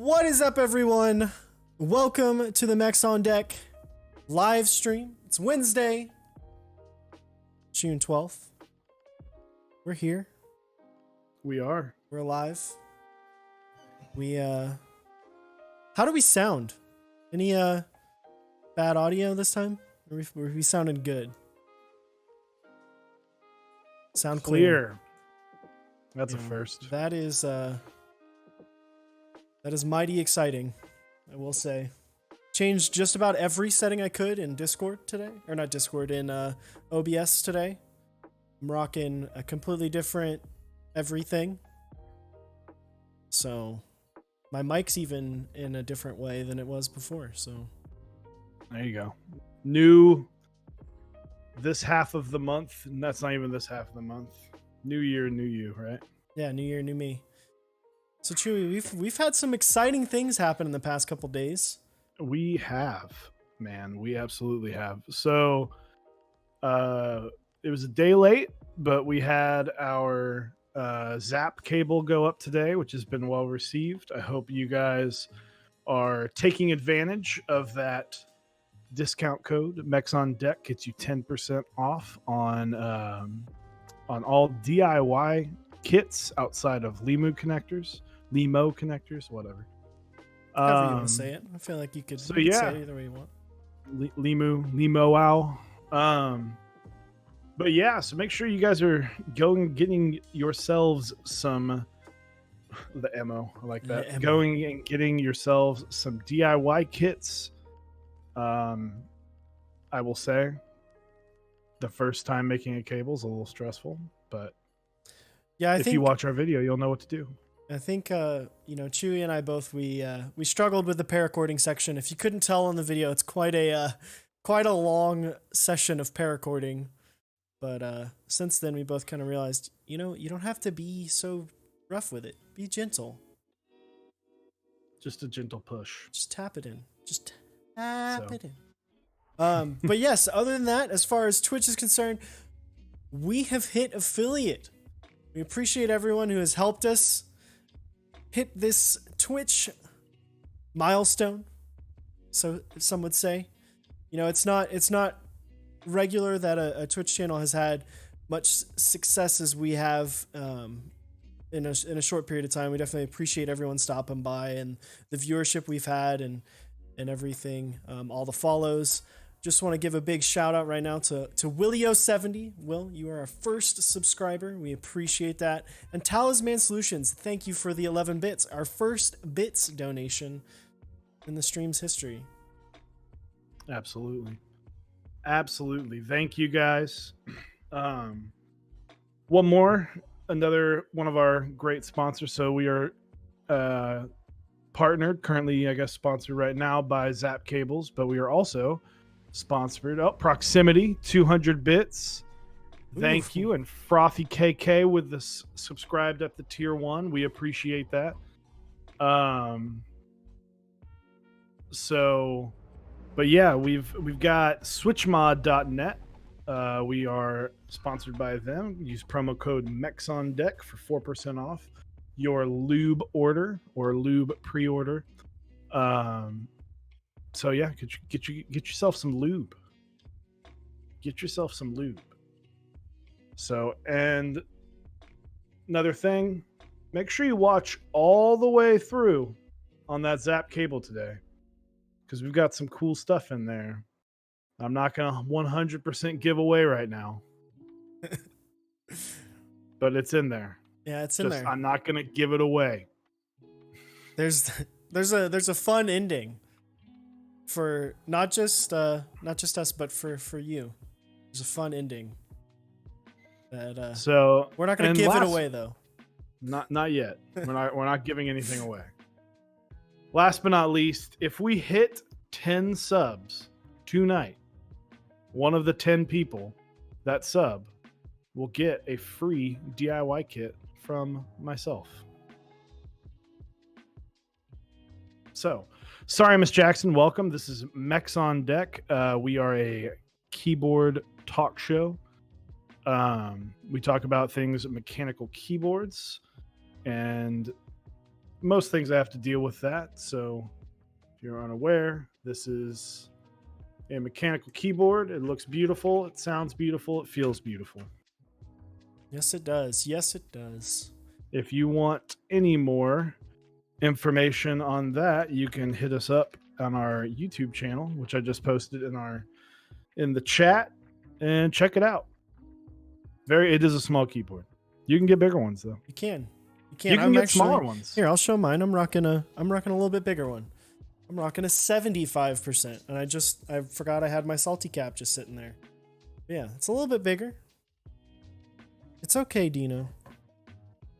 What is up, everyone? Welcome to the Mechs on Deck live stream. It's Wednesday, June 12th. We're here. We are. We're alive. How do we sound? Any bad audio this time? Or we sounded good? Sound clear. That's a first. That is mighty exciting, I will say. Changed just about every setting I could in Discord today. Or not Discord, in OBS today. I'm rocking a completely different everything. So my mic's even in a different way than it was before. So there you go. New this half of the month, and that's not even this half of the month. New year, new you, right? Yeah, new year, new me. So Chewy, we've had some exciting things happen in the past couple days. We have, man. We absolutely have. So it was a day late, but we had our Zap cable go up today, which has been well received. I hope you guys are taking advantage of that discount code. Mechs on Deck gets you 10% off on all DIY kits outside of Limo connectors, whatever. However you want to say it. I feel like you could, say it either way you want. Limo. But yeah, so make sure you guys are getting yourselves some the ammo. I like that. Going and getting yourselves some DIY kits. I will say the first time making a cable is a little stressful, but yeah, if you watch our video, you'll know what to do. I think Chewy and I both we struggled with the paracording section. If you couldn't tell on the video, it's quite a long session of paracording. But since then, we both kind of realized, you don't have to be so rough with it. Be gentle. Just a gentle push. Just tap it in. It in. But yes, other than that, as far as Twitch is concerned, we have hit affiliate. We appreciate everyone who has helped us hit this Twitch milestone. So some would say, it's not regular that a Twitch channel has had much success as we have in a short period of time. We definitely appreciate everyone stopping by and the viewership we've had and everything, all the follows. Just want to give a big shout out right now to Willio70. Will, you are our first subscriber. We appreciate that. And Talisman Solutions, thank you for the 11 bits, our first bits donation in the stream's history. Absolutely. Thank you guys. Another one of our great sponsors. So we are partnered, currently, I guess, sponsored right now by Zap Cables, but we are also sponsored. Proximity, 200 bits. Thank you. And Frothy KK with the subscribed up to tier 1. We appreciate that. But yeah, we've got switchmod.net. We are sponsored by them. Use promo code MEXONDECK for 4% off your lube order or lube pre-order. So yeah, get yourself some lube. Get yourself some lube. So, and another thing, make sure you watch all the way through on that Zap cable today, because we've got some cool stuff in there. I'm not going to 100% give away right now, but it's in there. Yeah, it's in there. I'm not going to give it away. There's a fun ending for not just us, but for you. There's a fun ending. That so we're not going to give it away though. Not yet. We're not giving anything away. Last but not least, if we hit 10 subs tonight, one of the 10 people that sub will get a free DIY kit from myself. So, sorry, Miss Jackson. Welcome. This is Mechs on Deck. We are a keyboard talk show. We talk about things, mechanical keyboards, and most things I have to deal with that. So if you're unaware, this is a mechanical keyboard. It looks beautiful. It sounds beautiful. It feels beautiful. Yes, it does. Yes, it does. If you want any more information on that, you can hit us up on our YouTube channel, which I just posted in the chat, and check it out. It is a small keyboard. You can get bigger ones though. You can. You can get smaller ones. Here, I'll show mine. I'm rocking a little bit bigger one. I'm rocking a 75%, and I forgot I had my salty cap just sitting there. Yeah, it's a little bit bigger. It's okay, Dino.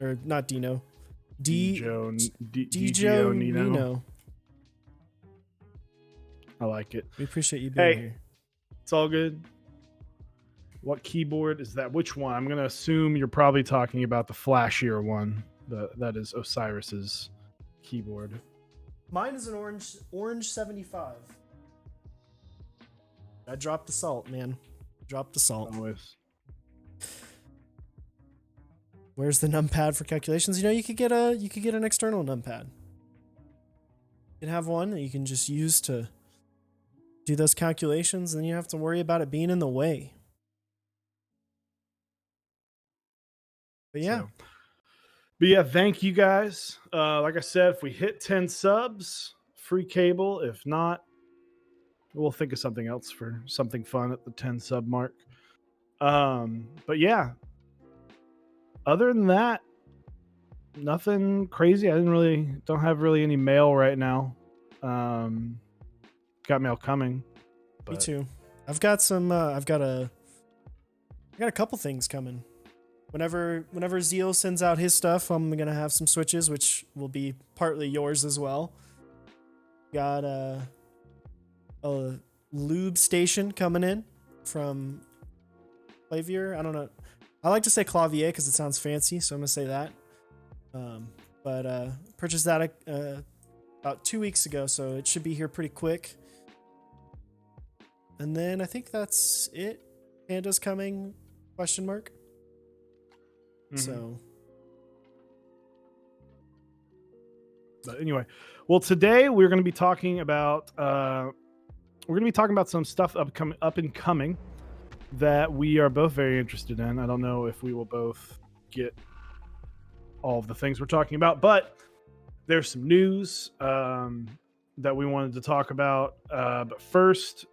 Or not Dino. Dijo Nino. I like it. We appreciate you being here. It's all good. What keyboard is that? Which one? I'm going to assume you're probably talking about the flashier one. That is Osiris's keyboard. Mine is an orange 75. I dropped the salt, man. Dropped the salt. Always. Where's the numpad for calculations? You could get an external numpad. You can have one that you can just use to do those calculations, and you don't have to worry about it being in the way. But yeah. Thank you guys. Like I said, if we hit 10 subs, free cable. If not, we'll think of something else for something fun at the 10 sub mark. But yeah, other than that, nothing crazy. I don't have really any mail right now. Got mail coming. Me too. I've got a couple things coming. Whenever Zeal sends out his stuff, I'm gonna have some switches, which will be partly yours as well. Got a lube station coming in from Clavier. I don't know. I like to say Clavier because it sounds fancy, so I'm gonna say that. But purchased that about 2 weeks ago, so it should be here pretty quick. And then I think that's it. Panda's coming? ? So, but anyway, well, today we're going to be talking about some stuff up and coming that we are both very interested in. I don't know if we will both get all of the things we're talking about, but there's some news that we wanted to talk about. But first,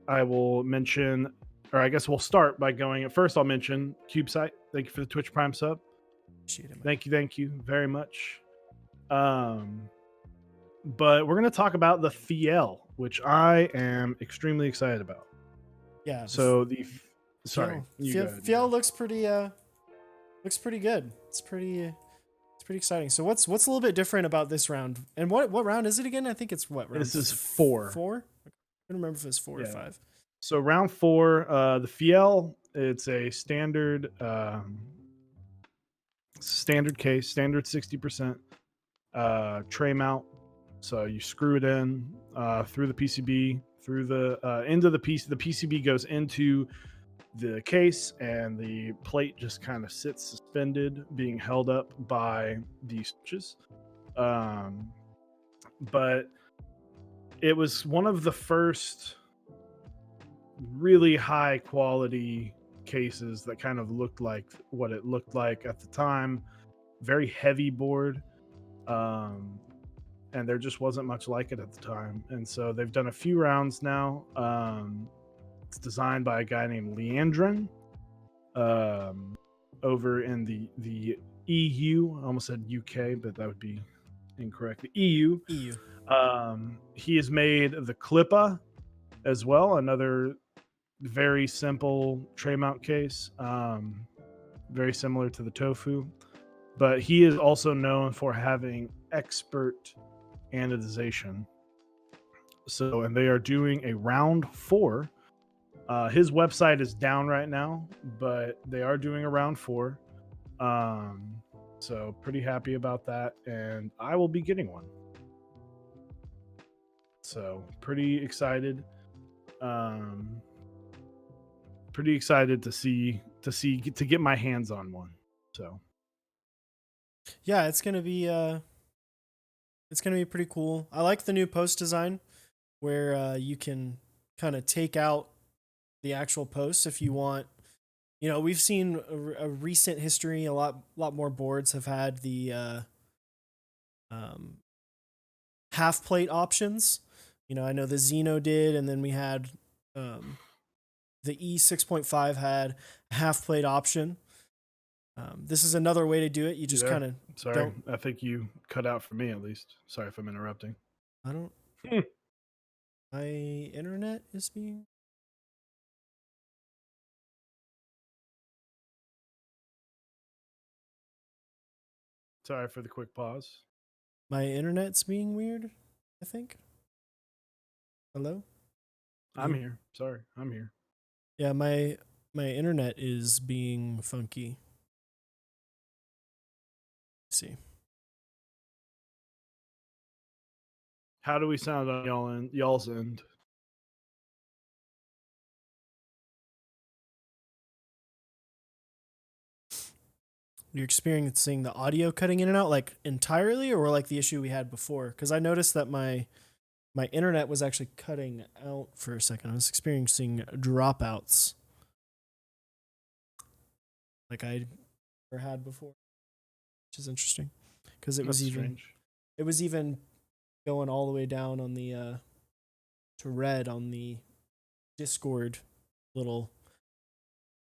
I will mention, or I guess we'll start by going. At first, I'll mention CubeSite. Thank you for the Twitch Prime sub. Appreciate it, Thank you very much. But we're going to talk about the Fiel, which I am extremely excited about. Yeah. So Fiel looks pretty good. It's pretty exciting. So what's a little bit different about this round? And what round is it again? I think it's what round? This is 4. 4? I don't remember if it's 4 or 5. So round 4, the Fiel, it's a standard case, standard 60% tray mount. So you screw it in through the PCB, through the into the piece. The PCB goes into the case, and the plate just kind of sits suspended, being held up by these switches. But it was one of the first really high quality cases that kind of looked like what it looked like at the time. Very heavy board, and there just wasn't much like it at the time. And so they've done a few rounds now. It's designed by a guy named Leandrin over in the EU. I almost said UK, but that would be incorrect. The EU. He has made the Klippa as well, another very simple tray mount case, very similar to the Tofu. But he is also known for having expert anodization. So, and they are doing a round 4. His website is down right now, but they are doing a round 4. So pretty happy about that, and I will be getting one. So pretty excited. Pretty excited to get my hands on one. So yeah, it's gonna be It's gonna be pretty cool. I like the new post design where you can kind of take out the actual posts if you want. You know, we've seen a recent history. A lot more boards have had the um, half plate options. You know, I know the Xeno did, and then we had um, the E6.5 had a half plate option. This is another way to do it. You You just there? kind of Sorry, don't. I think you cut out for me at least. Sorry if I'm interrupting. I don't. My internet is being. Sorry for the quick pause. My internet's being weird. I think. Hello. I'm here. Sorry, I'm here. Yeah, my internet is being funky. Let's see. How do we sound on y'all's end? You're experiencing the audio cutting in and out like entirely, or like the issue we had before? Because I noticed that my internet was actually cutting out for a second. I was experiencing dropouts like I never had before, which is interesting because That's strange. it was even going all the way down on the to red on the Discord little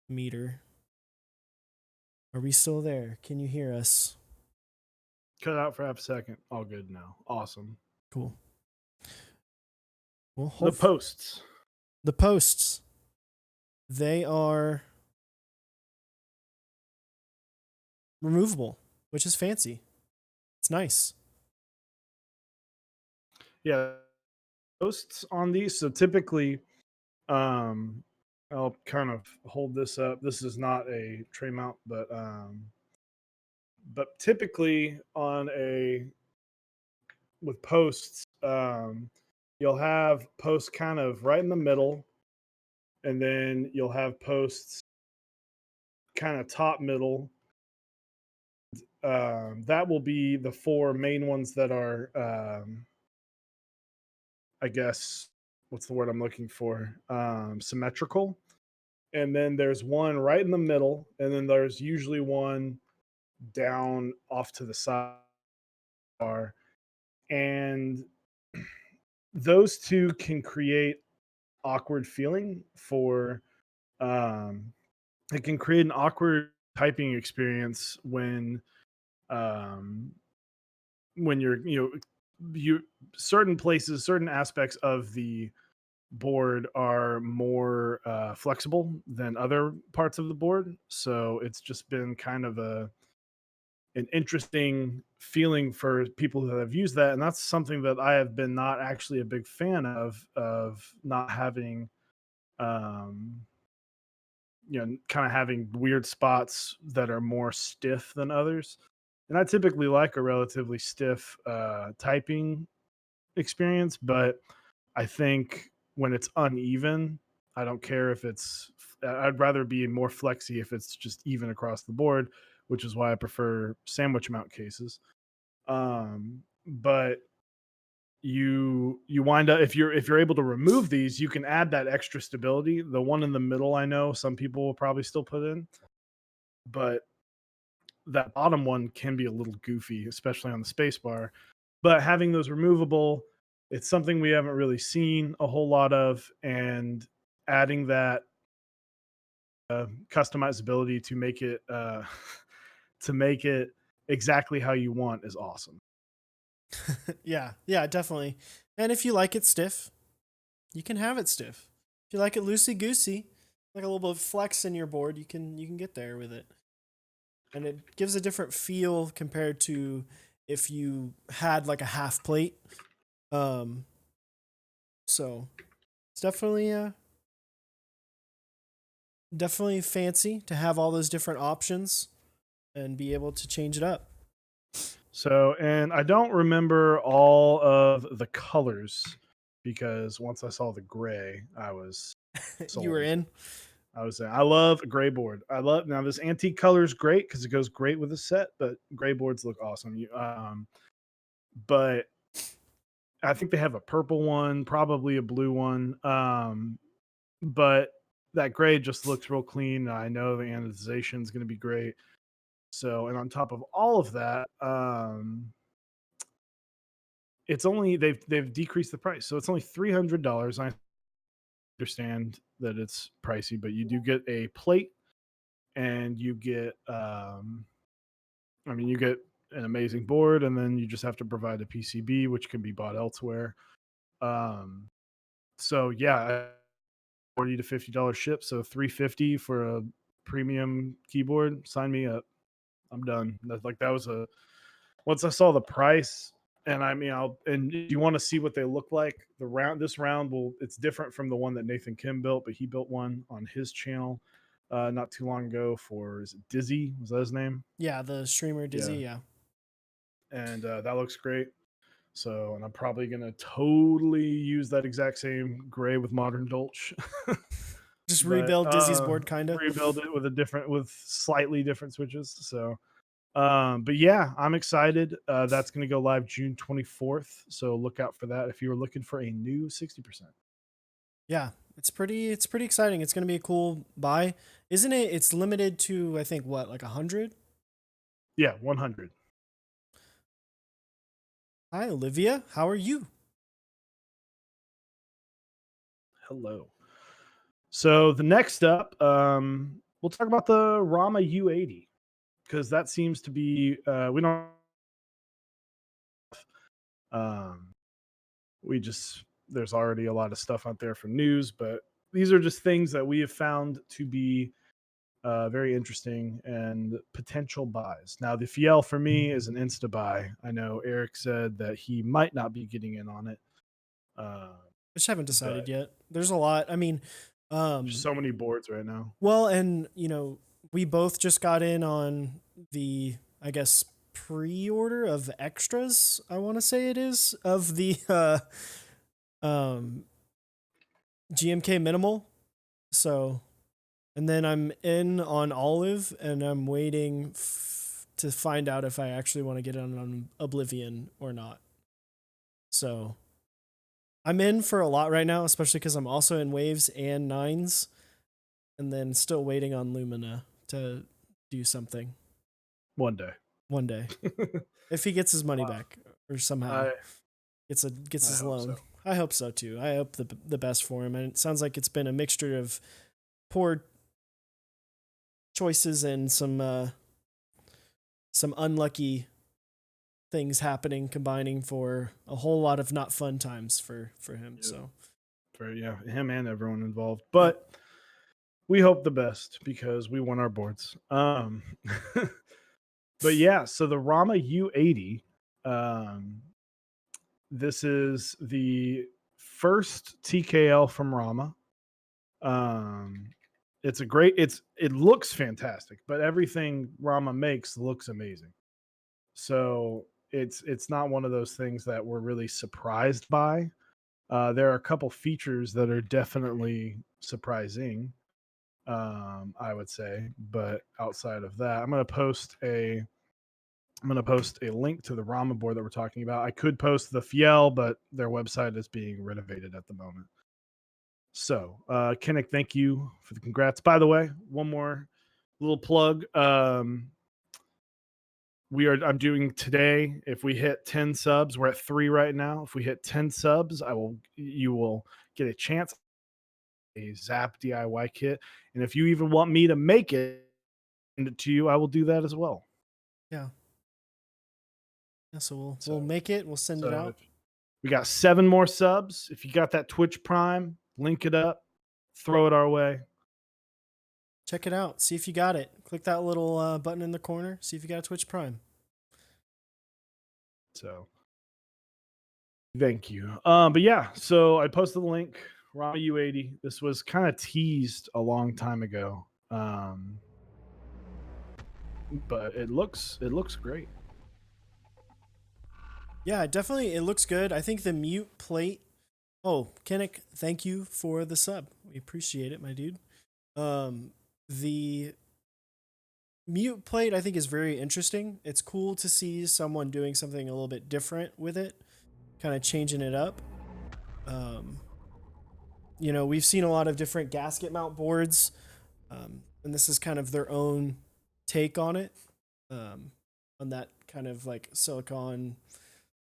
meter. Are we still there? Can you hear us? Cut out for half a second. All good now. Awesome. Cool. Well, The posts. the posts, they are removable, which is fancy. It's nice. Yeah, posts on these. So typically, um, I'll kind of hold this up. This is not a tray mount, but typically on a with posts, you'll have posts kind of right in the middle, and then you'll have posts kind of top middle. That will be the four main ones that are, I guess, what's the word I'm looking for? Symmetrical. And then there's one right in the middle, and then there's usually one down off to the side. And those two can create awkward feeling for um, it can create an awkward typing experience um, when you're you certain places, certain aspects of the board are more flexible than other parts of the board. So it's just been kind of an interesting feeling for people who have used that, and that's something that I have been not actually a big fan of not having um kind of having weird spots that are more stiff than others. And I typically like a relatively stiff typing experience, but I think when it's uneven, I don't care if I'd rather be more flexy if it's just even across the board, which is why I prefer sandwich mount cases. But you wind up, if you're able to remove these, you can add that extra stability. The one in the middle, I know some people will probably still put in, but that bottom one can be a little goofy, especially on the space bar. But having those removable, it's something we haven't really seen a whole lot of, and adding that customizability to make it to make it exactly how you want is awesome. Yeah, yeah, definitely. And if you like it stiff, you can have it stiff. If you like it loosey goosey, like a little bit of flex in your board, you can get there with it. And it gives a different feel compared to if you had like a half plate. Um, so it's definitely fancy to have all those different options and be able to change it up. So, and I don't remember all of the colors because once I saw the gray, I was You were sold. in. I was saying, I love a gray board. I love now this antique color is great because it goes great with the set, but gray boards look awesome. but I think they have a purple one, probably a blue one. But that gray just looks real clean. I know the anodization is going to be great. So, and on top of all of that, it's only they've decreased the price, so it's only $300. I understand that it's pricey, but you do get a plate, and you get, you get an amazing board, and then you just have to provide a PCB, which can be bought elsewhere. Um, so yeah, $40 to $50 ship, so 350 for a premium keyboard. Sign me up. I'm done. That was a once I saw the price, and if you want to see what they look like, this round it's different from the one that Nathan Kim built, but he built one on his channel not too long ago for, is it Dizzy? Was that his name? Yeah, the streamer Dizzy. Yeah. And that looks great. So, and I'm probably gonna totally use that exact same gray with modern Dolch. Just But rebuild Dizzy's board, kind of. rebuild it with slightly different switches. So, but yeah, I'm excited. That's going to go live June 24th. So look out for that if you were looking for a new 60%. Yeah, it's pretty exciting. It's going to be a cool buy, isn't it? It's limited to, I think, what, like 100? Yeah, 100. Hi, Olivia. How are you? Hello. So the next up, we'll talk about the Rama U80, because that seems to be we don't um, we just there's already a lot of stuff out there from news, but these are just things that we have found to be very interesting and potential buys. Now, the Fiel for me is an insta buy. I know Eric said that he might not be getting in on it, I just haven't decided but yet. There's a lot. I mean, there's so many boards right now. well, and we both just got in on the, I guess, pre-order of extras. I want to say it is of the um, GMK minimal. So, and then I'm in on Olive, and I'm waiting to find out if I actually want to get on Oblivion or not. So, I'm in for a lot right now, especially because I'm also in waves and nines, and then still waiting on Lumina to do something One day. one day if he gets his money Wow. back or somehow I gets his hope loan. so. I hope so too. I hope the best for him. And it sounds like it's been a mixture of poor choices and some unlucky things happening, combining for a whole lot of not fun times for him. Yeah. So For him and everyone involved. But we hope the best because we won our boards. But yeah, so the Rama U80, this is the first TKL from Rama. It looks fantastic, but everything Rama makes looks amazing. So it's not one of those things that we're really surprised by. There are a couple features that are definitely surprising, I would say, but outside of that, I'm gonna post a link to the Rama board that we're talking about. I could post the Fiel, but their website is being renovated at the moment. So, Kennick, thank you for the congrats. By the way, one more little plug. I'm doing today. If we hit 10 subs, we're at 3 right now. If we hit 10 subs, you will get a chance a Zap DIY kit. And if you even want me to make it to you, I will do that as well. yeah. Yeah, so we'll make it. We'll send it out. We got 7 more subs. If you got that Twitch Prime, link it up, throw it our way. Check it out. See if you got it. Click that little button in the corner. See if you got a Twitch Prime. So, thank you. But yeah, so I posted the link. Rama U80. This was kind of teased a long time ago, but it looks great. Yeah, definitely. It looks good. I think the mute plate. Oh, Kennick, thank you for the sub. We appreciate it, my dude. The mute plate I think is very interesting. It's cool to see someone doing something a little bit different with it, kind of changing it up. Um, we've seen a lot of different gasket mount boards, and this is kind of their own take on it, um, on that kind of like silicon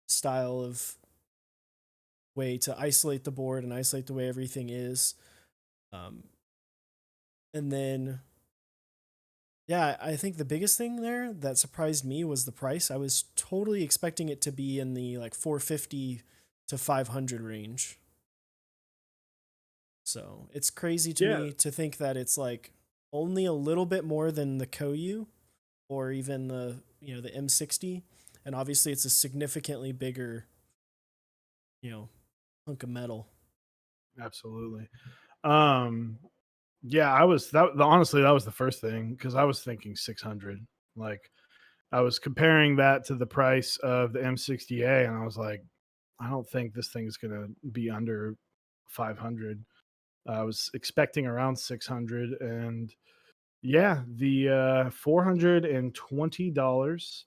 style of way to isolate the board and isolate the way everything is. Um, and then, yeah, I think the biggest thing there that surprised me was the price. I was totally expecting it to be in the like 450 to 500 range. So it's crazy to Yeah, me to think that it's like only a little bit more than the Koyu or even the M60, and obviously it's a significantly bigger hunk of metal. absolutely. Um, yeah, I was that. Honestly, that was the first thing because I was thinking 600. Like, I was comparing that to the price of the M60A, and I was like, I don't think this thing's gonna be under 500. I was expecting around 600, and yeah, the $420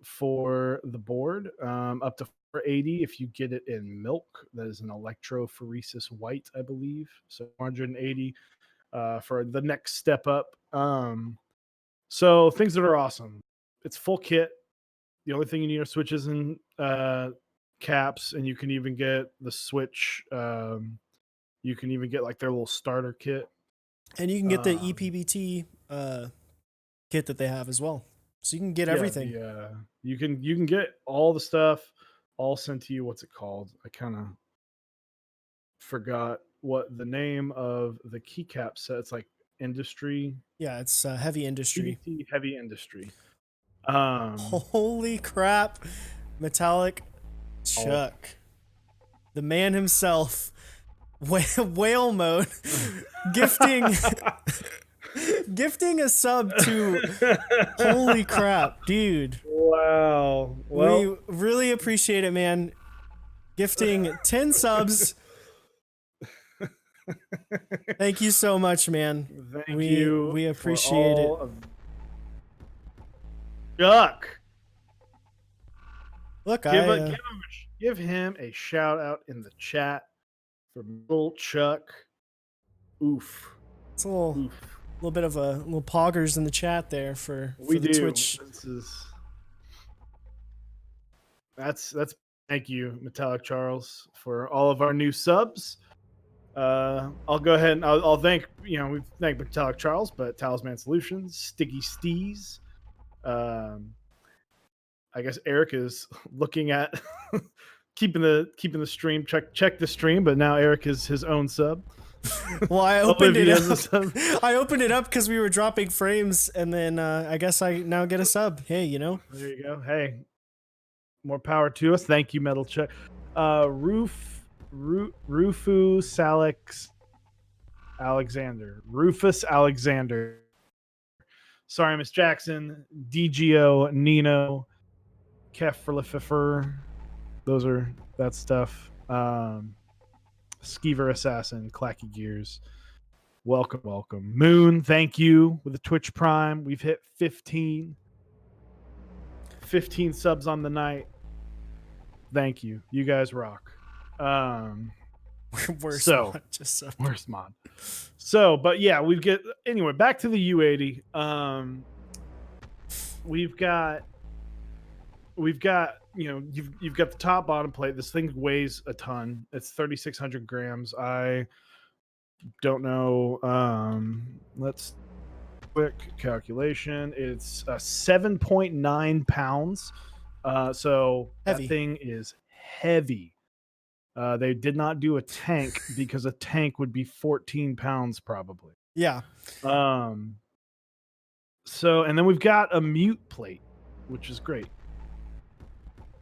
for the board, up to 480 if you get it in milk. That is an electrophoresis white, I believe. So 480 for the next step up. So things that are awesome. It's full kit. The only thing you need are switches and caps, and you can even get the switch. You can even get like their little starter kit. And you can get the Um, EPBT kit that they have as well. So you can get yeah, everything. you can get all the stuff all sent to you. What's it called? I kind of forgot what the name of the keycap set. It's like industry Yeah, it's heavy industry. PBT heavy industry. Holy crap. Metallic All Chuck. The man himself. Whale mode. Gifting gifting a sub to holy crap, dude. wow. We Well, really appreciate it, man. Gifting 10 subs. Thank you so much, man. thank We you we for appreciate it. all of Chuck. Look, Give a give him a shout out in the chat for little Chuck. Oof. it's a little Oof. bit of a little poggers in the chat there for We the do. Twitch. This is that's thank you, Metallic Charles, for all of our new subs. I'll go ahead and I'll thank we thank Metallic Charles, but Talisman Solutions, Sticky Steez. Um, I guess Eric is looking at keeping the stream check the stream, but now Eric is his own sub. Well, I opened it Olivia's a up. sub. I opened it up because we were dropping frames, and then I guess I now get a sub. Hey, There you go. Hey, more power to us. Thank you, Metal Check. Rufu Salix Rufus Alexander. Sorry, Miss Jackson. DGO Nino Kefrlifer. That stuff. Skeever Assassin, Clacky Gears. Welcome. Moon, thank you with the Twitch Prime. We've hit 15 subs on the night. Thank you. You guys rock. worst so mod, just sub. worst mod. So, but yeah, anyway, back to the U80. We've got you've got the top bottom plate. This thing weighs a ton. It's 3,600 grams. I don't know. Let's quick calculation. It's 7.9 pounds. So Heavy. that thing is heavy. They did not do a tank because a tank would be 14 pounds probably. Yeah. So, and then we've got a mute plate, which is great.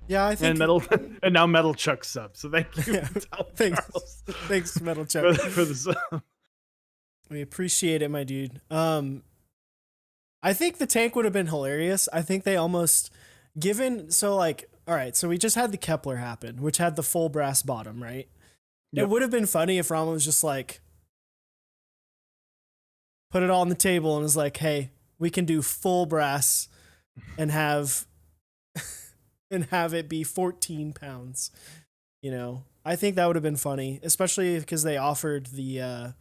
Yeah, I think and now Metal Chuck sub. So thank you. Yeah. Thanks, Metal Chuck. for the sub. We appreciate it, my dude. I think the tank would have been hilarious. I think they almost all right, so we just had the Kepler happen, which had the full brass bottom, right? Yep. It would have been funny if Rama was just like put it all on the table and was like, hey, we can do full brass and have it be 14 pounds. You know, I think that would have been funny, especially because they offered the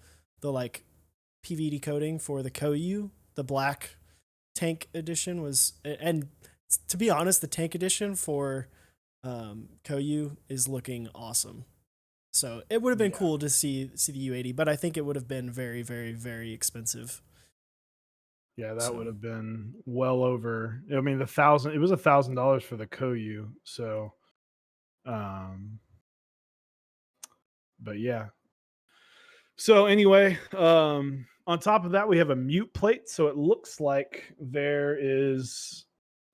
like PVD coating for the Koyu, the black tank edition was, and to be honest, the tank edition for Koyu is looking awesome. So it would have been cool to see the U80, but I think it would have been very, very, very expensive. Yeah, that would have been well over. I mean, it was $1,000 for the Koyu. So, but yeah. So anyway, on top of that, we have a mute plate. So it looks like there is,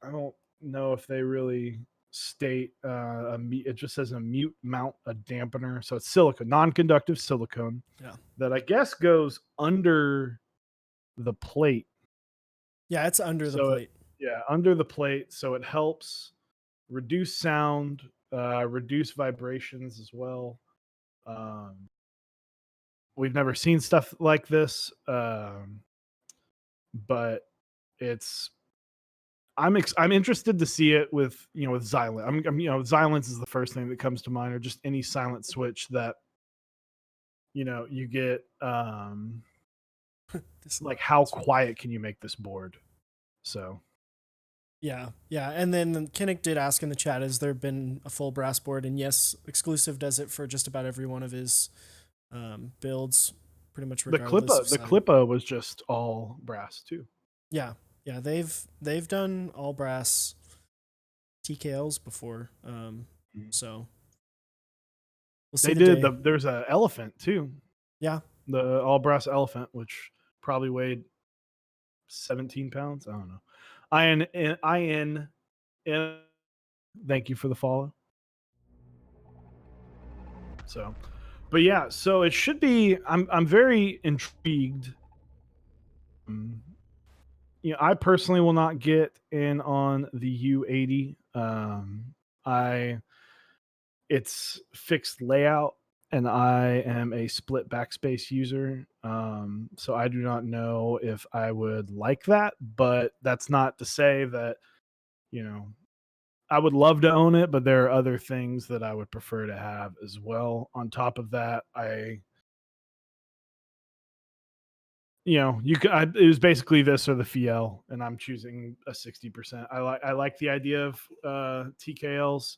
I don't know if they really state it just says a mute mount, a dampener. So it's silicone, non-conductive silicone. Yeah. That I guess goes under the plate. Yeah, it's under the plate. Under the plate. So it helps reduce sound, reduce vibrations as well. We've never seen stuff like this, but it's. I'm interested to see it with with Xylence. Xylence is the first thing that comes to mind, or just any silent switch that you get. Like how quiet can you make this board? So. Yeah, and then Kinnick did ask in the chat, has there been a full brass board? And yes, Exclusive does it for just about every one of his builds, pretty much regardless. The Clippo was just all brass too. Yeah, they've done all brass TKLs before, so we'll see. They did. There's an elephant too. Yeah, the all brass elephant, which probably weighed 17 pounds. I don't know. IN. Thank you for the follow. So, but yeah, so it should be. I'm very intrigued. I personally will not get in on the U80. It's fixed layout, and I am a split backspace user. So I do not know if I would like that, but that's not to say that, I would love to own it, but there are other things that I would prefer to have as well. On top of that, it was basically this or the Fiel, and I'm choosing a 60%. I like the idea of TKLs,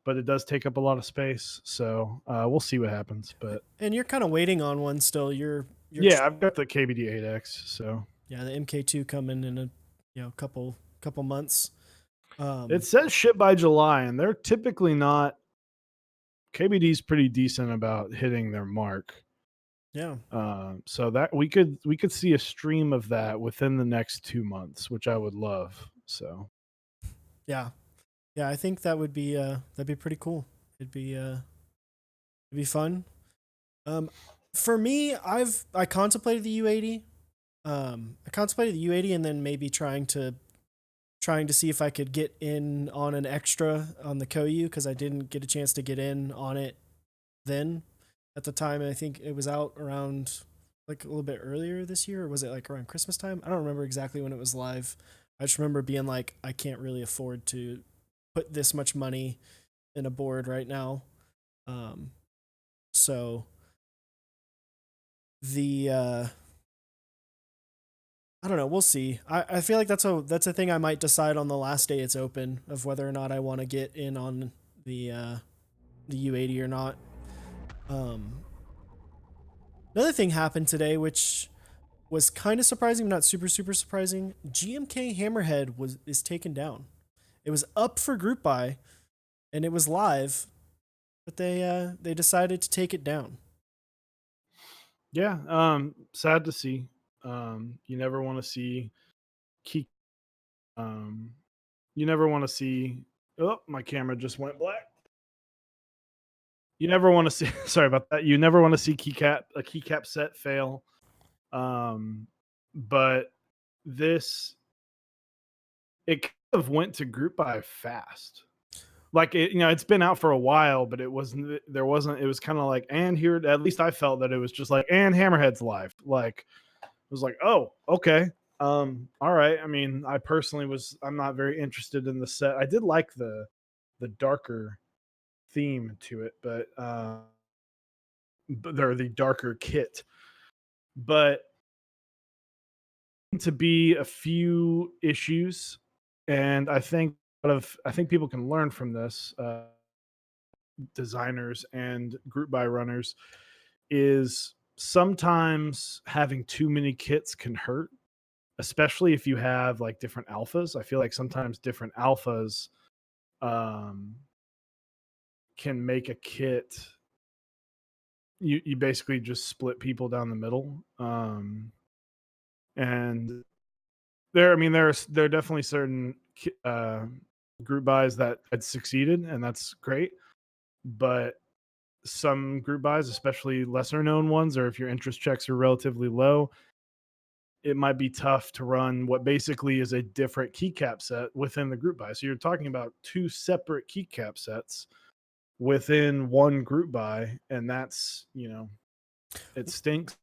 but it does take up a lot of space. So we'll see what happens. And you're kind of waiting on one still. I've got the KBD 8X. So yeah, the MK2 coming in a couple months. It says ship by July, and they're typically not. KBD's pretty decent about hitting their mark. Yeah. So that we could see a stream of that within the next 2 months, which I would love. So. Yeah, I think that'd be pretty cool. It'd be fun. For me, I contemplated the U80. I contemplated the U80, and then maybe trying to see if I could get in on an extra on the Koyu, because I didn't get a chance to get in on it then. At the time, I think it was out around like a little bit earlier this year, or was it like around Christmas time? I don't remember exactly when it was live. I just remember being like, I can't really afford to put this much money in a board right now. So the I don't know. We'll see. I feel like that's a thing I might decide on the last day it's open, of whether or not I want to get in on the U80 or not. Another thing happened today, which was kind of surprising, but not super surprising. GMK Hammerhead is taken down. It was up for group buy, and it was live, but they decided to take it down. Yeah, sad to see. You never want to see you never want to see. Oh, my camera just went black. You never want to see. Sorry about that. You never want to see a keycap set fail. But it kind of went to group buy fast. Like it's been out for a while, but it was kind of like, and here, at least I felt that it was just like, and Hammerhead's live. Like, it was like, oh, okay. All right. I mean, I'm not very interested in the set. I did like the darker theme to it, but they're the darker kit. But to be a few issues, and I think people can learn from this. Designers and group buy runners is sometimes having too many kits can hurt, especially if you have like different alphas. I feel like sometimes different alphas um, can make a kit. You basically just split people down the middle, and there are definitely certain group buys that had succeeded, and that's great. But some group buys, especially lesser known ones, or if your interest checks are relatively low, it might be tough to run what basically is a different keycap set within the group buy. So you're talking about two separate keycap sets within one group buy, and that's, it stinks.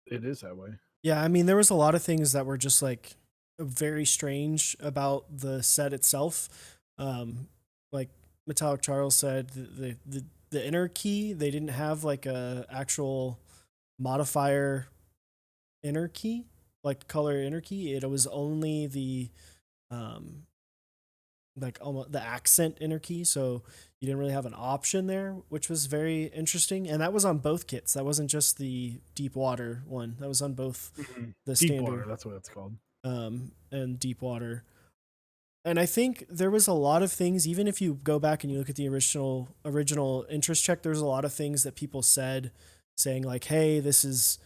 It is that way. Yeah, I mean, there was a lot of things that were just like very strange about the set itself. Like Metallic Charles said, the inner key, they didn't have like a actual modifier inner key, like color inner key. It was only the um like almost the accent inner key, so you didn't really have an option there, which was very interesting. And that was on both kits. That wasn't just the deep water one. That was on both the Deep water, standard that's what it's called. and deep water. And I think there was a lot of things, even if you go back and you look at the original interest check, there's a lot of things that people said, saying like, hey, this is,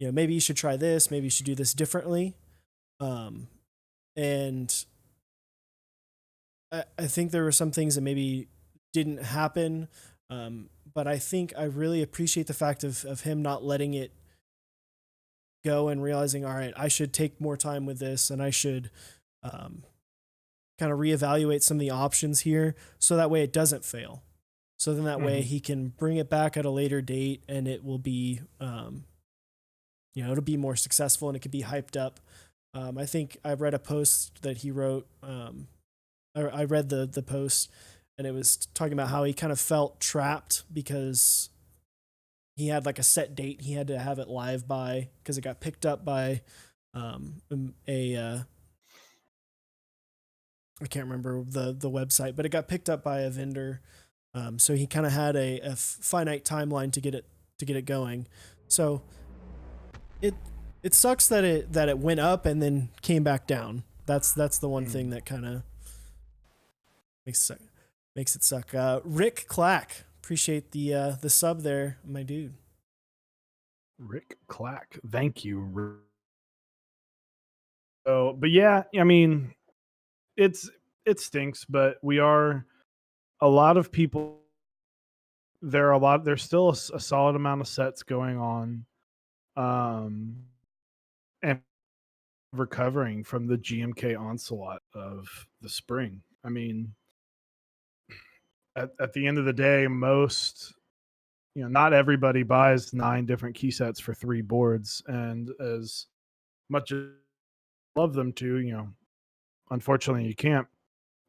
maybe you should try this, maybe you should do this differently. And I think there were some things that maybe didn't happen. But I think I really appreciate the fact of him not letting it go and realizing, all right, I should take more time with this, and I should kind of reevaluate some of the options here, so that way it doesn't fail. So then that way he can bring it back at a later date, and it will be, it'll be more successful, and it could be hyped up. I think I read a post that he wrote. I read the post, and it was talking about how he kind of felt trapped because he had like a set date he had to have it live by, because it got picked up by a I can't remember the website, but it got picked up by a vendor. So he kind of had a finite timeline to get it going. So it it sucks that it went up and then came back down. That's the one thing that kind of makes it suck. Rick Clack, appreciate the sub there, my dude. Rick Clack, thank you. So, but yeah, I mean, it stinks, but we are a lot of people. There's still a solid amount of sets going on, and recovering from the GMK onslaught of the spring. I mean, at the end of the day, not everybody buys 9 different key sets for 3 boards, and as much as I love them to, unfortunately you can't.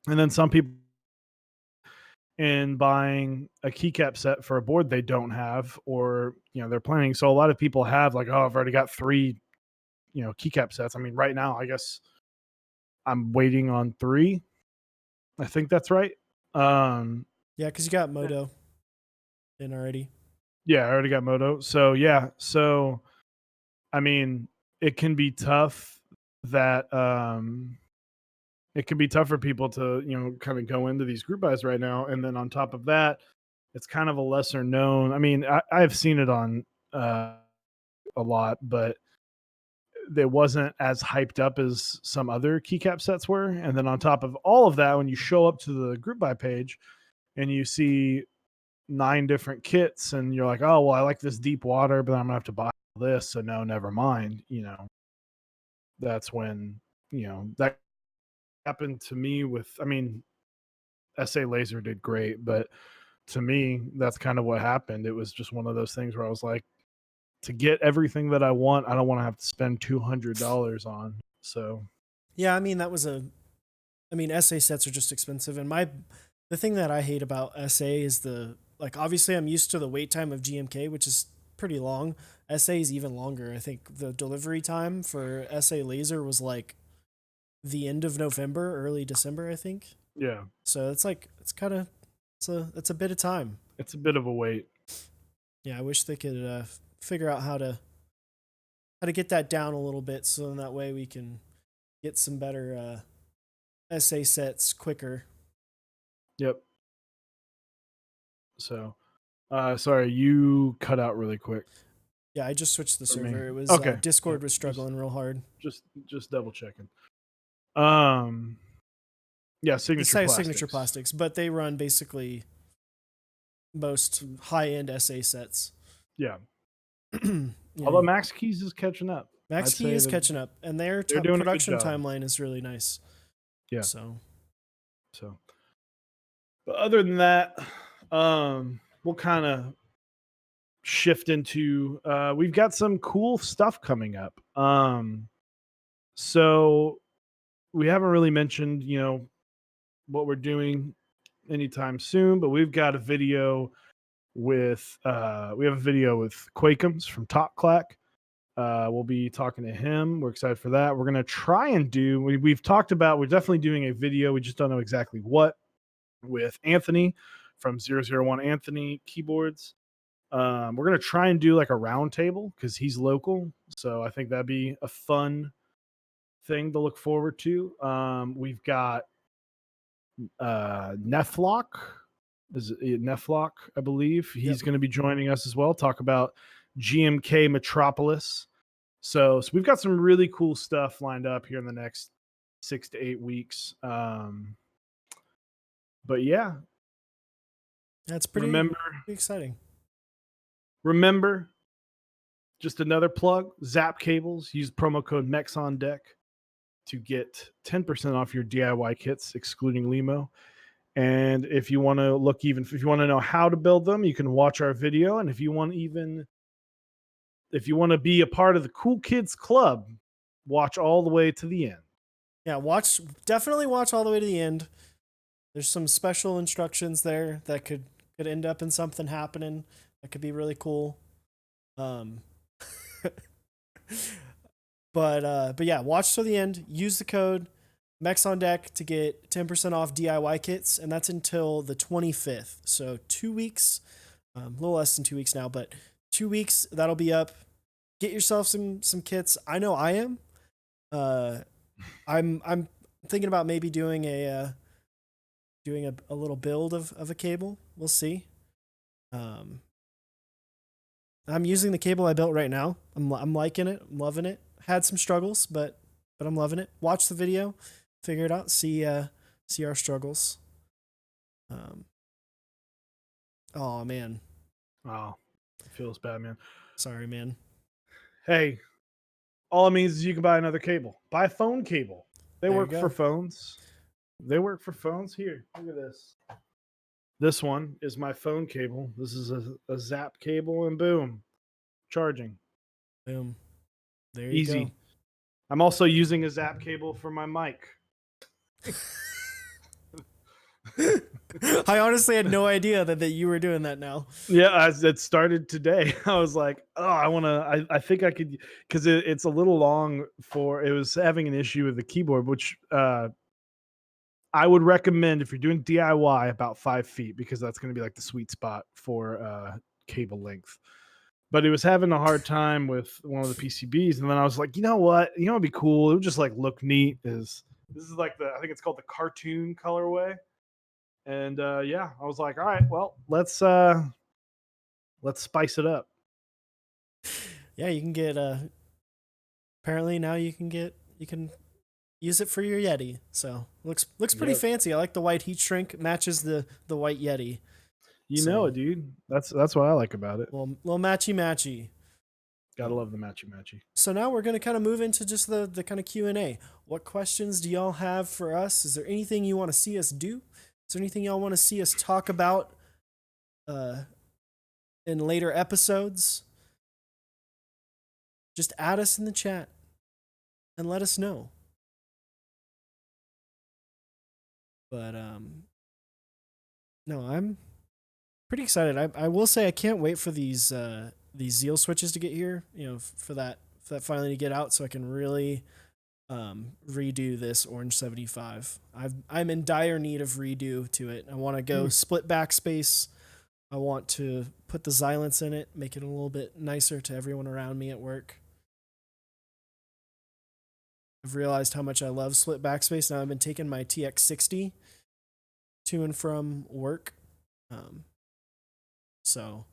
And then some people in buying a keycap set for a board they don't have, or they're planning. So a lot of people have like, oh, I've already got 3 keycap sets. I mean, right now I guess I'm waiting on 3. I think that's right. Yeah, because you got Moto in already. Yeah, I already got Moto. So yeah, so I mean, it can be tough that it can be tough for people to kind of go into these group buys right now, and then on top of that, it's kind of a lesser known. I mean, I've seen it on a lot, but it wasn't as hyped up as some other keycap sets were. And then on top of all of that, when you show up to the group buy page and you see 9 different kits, and you're like, oh well, I like this deep water, but I'm gonna have to buy this, so no, never mind. That's when that happened to me with. I mean, SA Laser did great, but to me, that's kind of what happened. It was just one of those things where I was like, to get everything that I want, I don't want to have to spend $200 on. So Yeah, I mean SA sets are just expensive, and the thing that I hate about SA is obviously I'm used to the wait time of GMK, which is pretty long. SA is even longer. I think the delivery time for SA Laser was like the end of November, early December, I think. yeah, So it's it's a bit of time. it's a bit of a wait. Yeah, I wish they could figure out how to get that down a little bit, so in that way we can get some better SA sets quicker. Yep. So, sorry, you cut out really quick Yeah, I just switched the for me. server. It was Okay. Yep. Discord was struggling real hard. Just double checking. Um, yeah, The Signature site Signature Plastics. Plastics, but they run basically most high end SA sets. Yeah. Although Yeah, Max Keys is catching up. Max I'd Key say is that catching up, and their they're doing a good production job. timeline is really nice. Yeah. So But other than that, we'll kind of shift into we've got some cool stuff coming up. So we haven't really mentioned, what we're doing anytime soon, but we've got a video with we have a video with Quakeums from Top Clack. We'll be talking to him. We're excited for that. We're gonna try and we've talked about, we're definitely doing a video. We just don't know exactly what, with Anthony from 001 Anthony Keyboards. We're gonna try and do like a round table because he's local. So I think that'd be a fun thing to look forward to. We've got Neflock. Is it Neflock? I believe he's going to be joining us as well. Talk about GMK Metropolis. So we've got some really cool stuff lined up here in the next 6 to 8 weeks. But yeah, that's pretty remember, exciting. remember, just another plug. Zap Cables. Use promo code Mechs on deck to get 10% off your DIY kits, excluding Limo. And if you want to if you want to know how to build them, you can watch our video. And if you want to be a part of the Cool Kids Club, watch all the way to the end. Yeah, definitely watch all the way to the end. There's some special instructions there that could end up in something happening that could be really cool. But yeah, watch till the end. Use the code Mechs on deck to get 10% off DIY kits, and that's until the 25th. So 2 weeks, a little less than 2 weeks now, but 2 weeks that'll be up. Get yourself some kits. I know I am. I'm thinking about maybe doing a little build of a cable. We'll see. I'm using the cable I built right now. I'm liking it. I'm loving it. Had some struggles, but I'm loving it. Watch the video, figure it out, see our struggles. Oh man. Oh, it feels bad, man. Sorry, man. Hey, all it means is you can buy another cable. Buy a phone cable. They There you work go. for phones. They work for phones. Here, look at this. This one is my phone cable. This is a Zap cable, and boom, charging. Boom. There you Easy. go. I'm also using a Zap cable for my mic. I honestly had no idea that you were doing that now. Yeah, it started today. I was like, oh, I think I could, because it's a little long it was having an issue with the keyboard, which I would recommend if you're doing DIY about 5 feet, because that's going to be like the sweet spot for cable length. But it was having a hard time with one of the PCBs, and then I was like, you know what? It'd be cool. It would just like look neat. This is like I think it's called the cartoon colorway. And yeah, I was like, all right, well, let's spice it up. Yeah, you can get apparently now you can use it for your Yeti. So looks pretty fancy. I like the white heat shrink, matches the white Yeti. You know it, dude. That's what I like about it. Little matchy. Gotta love the matchy. So now we're gonna kind of move into just the kind of Q&A. What questions do y'all have for us? Is there anything you want to see us do? Is there anything y'all want to see us talk about in later episodes? just add us in the chat and let us know. But no, I'm pretty excited. I will say I can't wait for these Zeal switches to get here. For that finally to get out, so I can really redo this Orange 75. I'm in dire need of redo to it. I want to go split backspace. I want to put the Xylence in it, make it a little bit nicer to everyone around me at work. I've realized how much I love split backspace. Now I've been taking my TX60 to and from work. So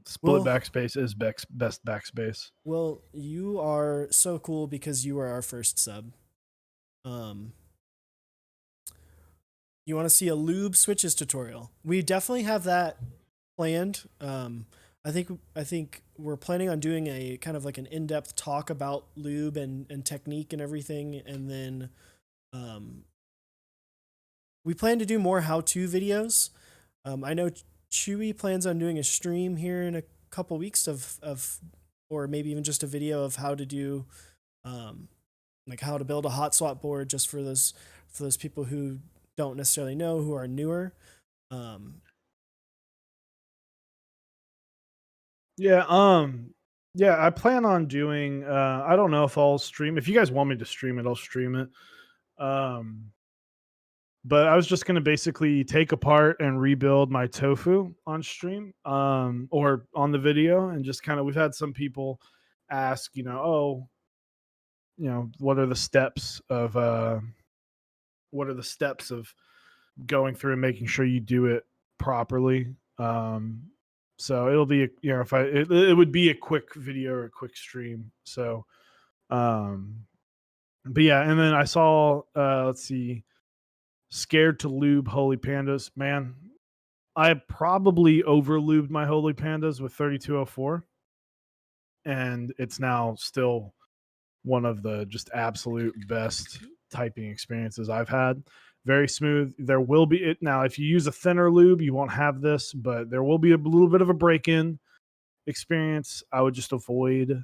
Split backspace is best backspace. Well, you are so cool because you are our first sub. You want to see a lube switches tutorial? We definitely have that planned. I think we're planning on doing a kind of like an in-depth talk about lube and technique and everything, and then we plan to do more how-to videos. I know Chewy plans on doing a stream here in a couple weeks of or maybe even just a video of how to do like how to build a hot swap board, just for those people who don't necessarily know, who are newer. Yeah, I plan on doing I don't know if I'll stream. If you guys want me to stream it, I'll stream it. But I was just going to basically take apart and rebuild my tofu on stream, or on the video, and just kind of, we've had some people ask, what are the steps of going through and making sure you do it properly. So it'll be, if it would be a quick video or a quick stream. So, but yeah, and then I saw, let's see, Scared to Lube Holy Pandas. Man, I probably over lubed my Holy Pandas with 3204, and it's now still one of the just absolute best typing experiences I've had. Very smooth. There will be it now. If you use a thinner lube, you won't have this, but there will be a little bit of a break-in experience. I would just avoid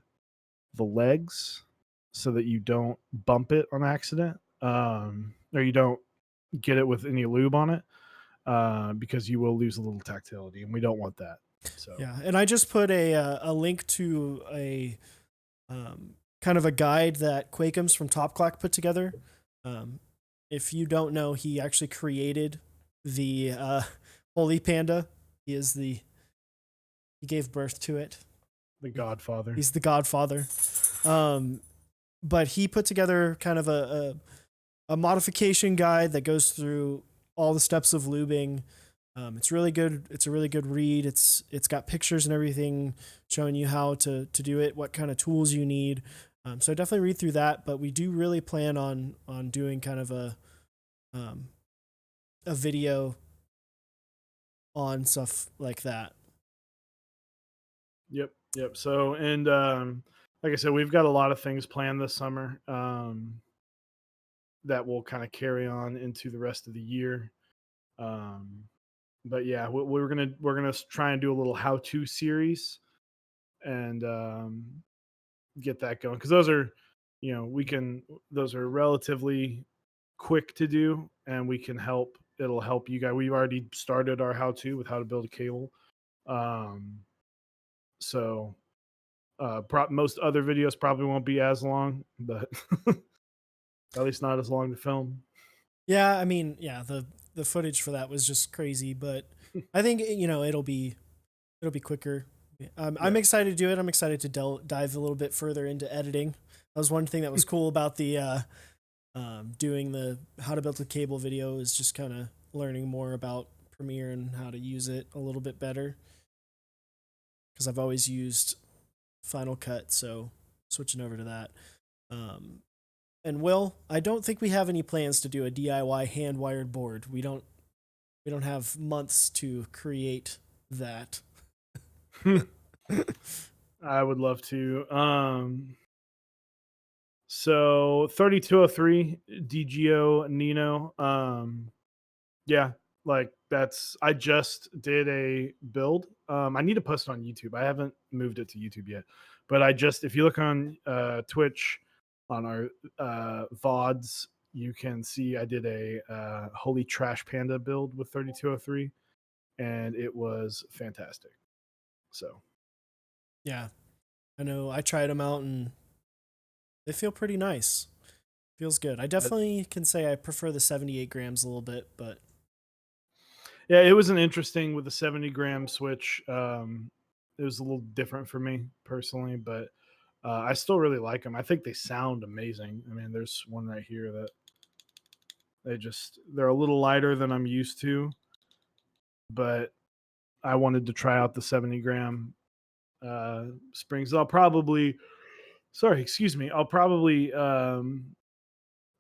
the legs so that you don't bump it on accident, or you don't get it with any lube on it, because you will lose a little tactility, and we don't want that. So Yeah, and I just put a link to a kind of a guide that Quakems from Top Clock put together. If you don't know, he actually created the Holy Panda. He gave birth to it. The Godfather. He's the Godfather. But he put together kind of a modification guide that goes through all the steps of lubing. It's really good. It's a really good read. It's got pictures and everything showing you how to do it, what kind of tools you need. So definitely read through that. But we do really plan on doing kind of a video on stuff like that. Yep. So, and like I said, we've got a lot of things planned this summer that will kind of carry on into the rest of the year. But yeah, we're gonna try and do a little how-to series and get that going, because those are, those are relatively quick to do, and we can help. It'll help you guys. We've already started our how-to with how to build a cable. So most other videos probably won't be as long, but at least not as long to film. Yeah, I mean, yeah, the footage for that was just crazy, but I think it'll be quicker. I'm excited to do it. I'm excited to dive a little bit further into editing. That was one thing that was cool about the doing the how to build a cable video, is just kind of learning more about Premiere and how to use it a little bit better. Because I've always used Final Cut, so switching over to that. And Will, I don't think we have any plans to do a DIY hand wired board. We don't have months to create that. I would love to. So 3203 DGO Nino. Yeah, like I just did a build. I need to post it on YouTube. I haven't moved it to YouTube yet, But if you look on Twitch on our VODs, you can see I did a Holy Trash Panda build with 3203, and it was fantastic. So, Yeah, I know. I tried them out and they feel pretty nice. Feels good. I definitely can say I prefer the 78 grams a little bit, but yeah, it was an interesting with the 70-gram switch. It was a little different for me personally, but I still really like them. I think they sound amazing. I mean, there's one right here that they're a little lighter than I'm used to, but I wanted to try out the 70-gram springs. I'll probably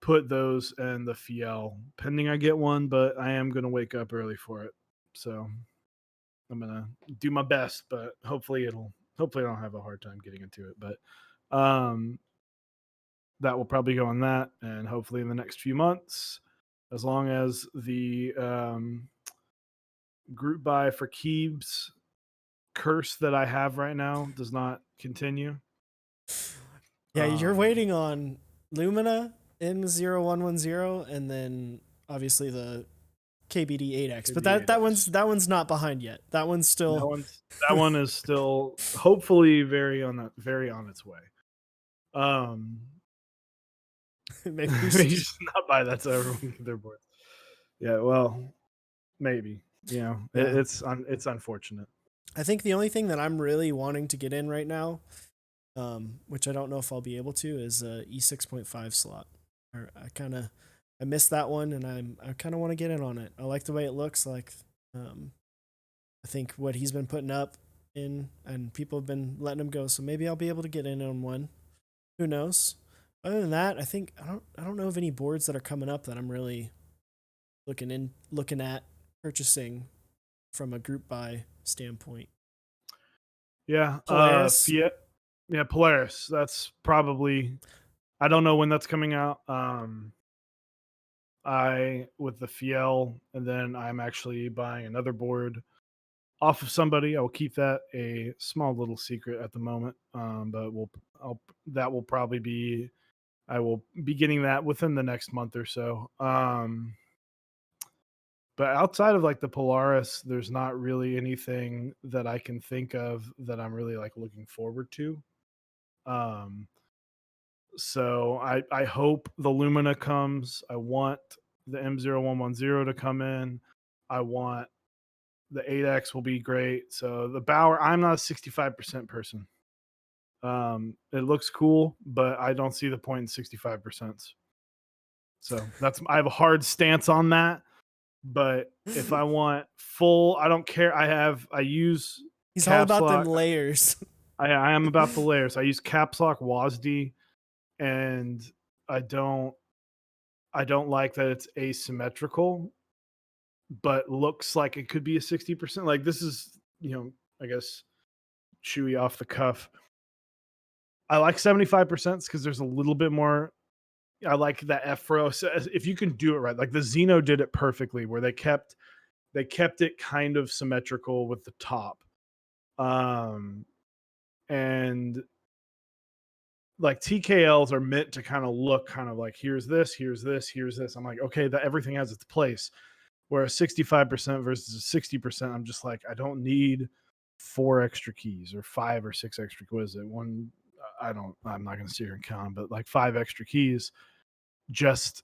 put those in the Fiel pending I get one, but I am gonna wake up early for it. So I'm gonna do my best, but hopefully I don't have a hard time getting into it. But that will probably go on that, and hopefully in the next few months, as long as the group buy for Keebs curse that I have right now does not continue. yeah, you're waiting on Lumina M0110 and then obviously the KBD 8X. But that one's not behind yet. That one's still that one is still hopefully very on its way. maybe you should not buy that so everyone can get their boards. Yeah, well, maybe. It's unfortunate. I think the only thing that I'm really wanting to get in right now, which I don't know if I'll be able to, is a E6.5 slot. I missed that one, and I kind of want to get in on it. I like the way it looks. I think what he's been putting up in, and people have been letting him go. So maybe I'll be able to get in on one. Who knows? Other than that, I don't know of any boards that are coming up that I'm really looking at purchasing from a group buy standpoint. Yeah, Polaris. Yeah, Polaris. That's probably. I don't know when that's coming out. I with the Fiel, and then I'm actually buying another board off of somebody. I will keep that a small little secret at the moment. But that will probably be. I will be getting that within the next month or so. But outside of like the Polaris, there's not really anything that I can think of that I'm really like looking forward to. So I hope the Lumina comes. I want the M0110 to come in. I want the 8X will be great. So the Bauer, I'm not a 65% person. It looks cool, but I don't see the point in 65%. So I have a hard stance on that. But if I want full, I don't care. I use He's all caps about lock. them layers. I am about the layers. I use caps lock WASD, and I don't like that it's asymmetrical, but looks like it could be a 60%. Like this is, I guess chewy off the cuff. I like 75% because there's a little bit more. I like that F-row. So if you can do it right, like the Xeno did it perfectly, where they kept it kind of symmetrical with the top. And like TKLs are meant to kind of look kind of like here's this. I'm like, okay, that everything has its place. Whereas 65% versus 60%, I'm just like, I don't need 4 extra keys or 5 or 6 extra. What is it? I'm not going to sit here and count, but like 5 extra keys just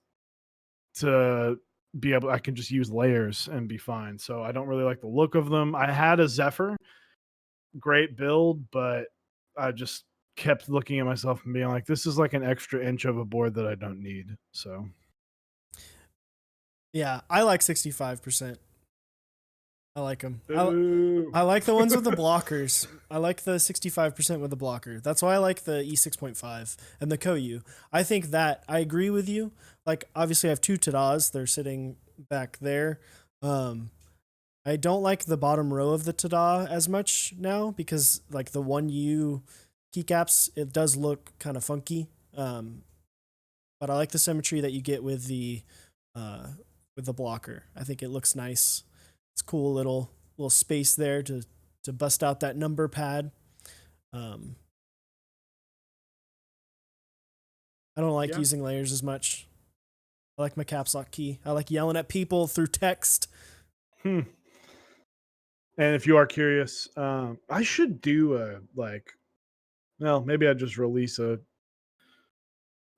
to be able, I can just use layers and be fine. So I don't really like the look of them. I had a Zephyr, great build, but I just kept looking at myself and being like, this is like an extra inch of a board that I don't need. So Yeah, I like 65%. I like them. Ooh. I like the ones with the blockers. I like the 65% with the blocker. That's why I like the E6.5 and the Koyu. I think that I agree with you. Like, obviously, I have 2 Tadas. They're sitting back there. I don't like the bottom row of the Tada as much now because, like, the 1U keycaps, it does look kind of funky. But I like the symmetry that you get with the blocker. I think it looks nice. It's cool little space there to bust out that number pad. I don't like using layers as much. I like my caps lock key. I like yelling at people through text. And if you are curious, I should do maybe I just release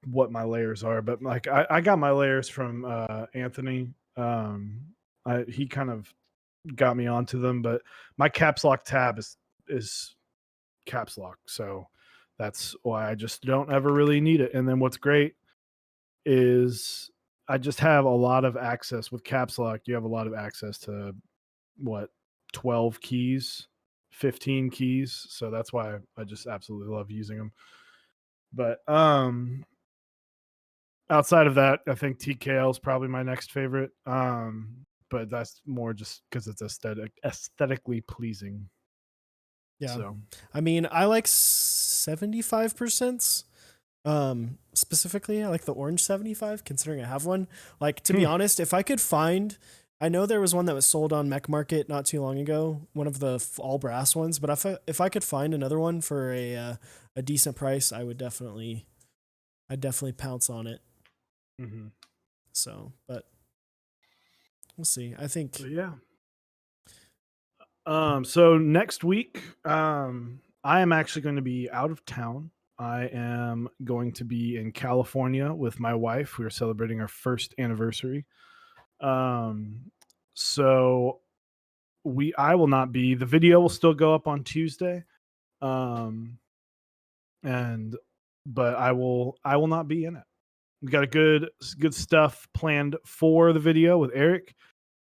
what my layers are, but like I got my layers from Anthony. He kind of got me onto them, but my caps lock tab is caps lock, so that's why I just don't ever really need it. And then what's great is I just have a lot of access with caps lock. You have a lot of access to what 12 keys, 15 keys, so that's why I just absolutely love using them. But outside of that, I think TKL is probably my next favorite. But that's more just because it's aesthetically pleasing. Yeah. So I mean, I like 75%. Specifically, I like the orange 75, considering I have one. Like, to be honest, if I could find, I know there was one that was sold on Mech Market not too long ago, one of the all brass ones, but if I could find another one for a decent price, I'd definitely pounce on it. Mm-hmm. So, but we'll see. I think. But yeah. So next week, I am actually going to be out of town. I am going to be in California with my wife. We are celebrating our first anniversary. So I will not be. The video will still go up on Tuesday. And but I will not be in it. We got a good stuff planned for the video with Eric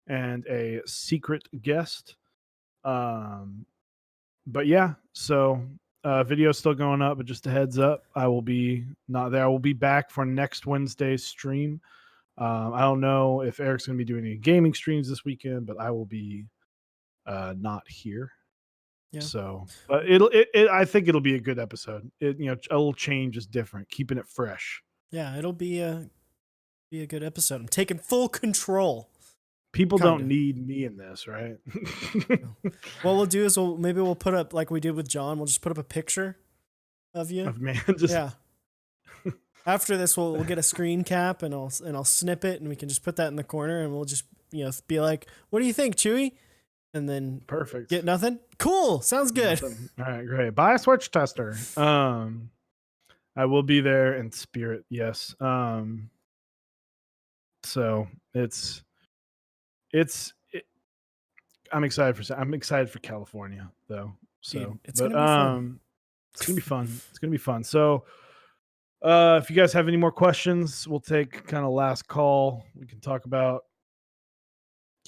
and a secret guest. But yeah, so video's still going up, but just a heads up, I will be not there. I will be back for next Wednesday's stream. I don't know if Eric's going to be doing any gaming streams this weekend, but I will be not here. Yeah. So, but I think it'll be a good episode. A little change is different, keeping it fresh. Yeah, it'll be a good episode. I'm taking full control. People don't need me in this, right? No. What we'll do is we'll put up, like we did with John. We'll just put up a picture of you. Yeah. After this, we'll get a screen cap and I'll snip it and we can just put that in the corner and we'll just be like, "What do you think, Chewy?" And then perfect. Get nothing. Cool. Sounds good. Nothing. All right, great. Buy a Switch tester. I will be there in spirit. Yes. So I'm excited for California though. So, dude, it's gonna be fun. It's gonna be fun. It's gonna be fun. So, if you guys have any more questions, we'll take kind of last call. We can talk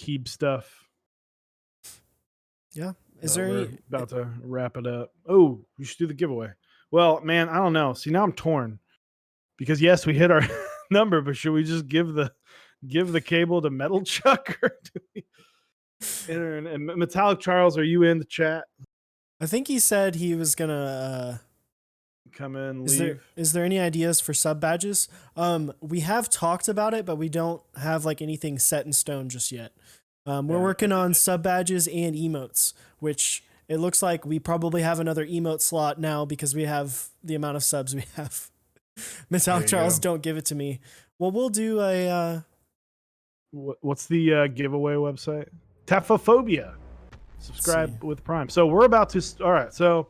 Keeb stuff. Yeah. We're about to wrap it up. Oh, we should do the giveaway. Well, man, I don't know. See, now I'm torn because yes, we hit our number, but should we just give the cable to Metal Chuck or do we? And Metallic Charles, are you in the chat? I think he said he was gonna come in. Leave. Is there any ideas for sub badges? We have talked about it, but we don't have like anything set in stone just yet. We're working on sub badges and emotes, which it looks like we probably have another emote slot now because we have the amount of subs we have. Metallic Charles, don't give it to me. Well, we'll do a. What's the giveaway website? Taphophobia. Subscribe with Prime. So we're about to. All right. So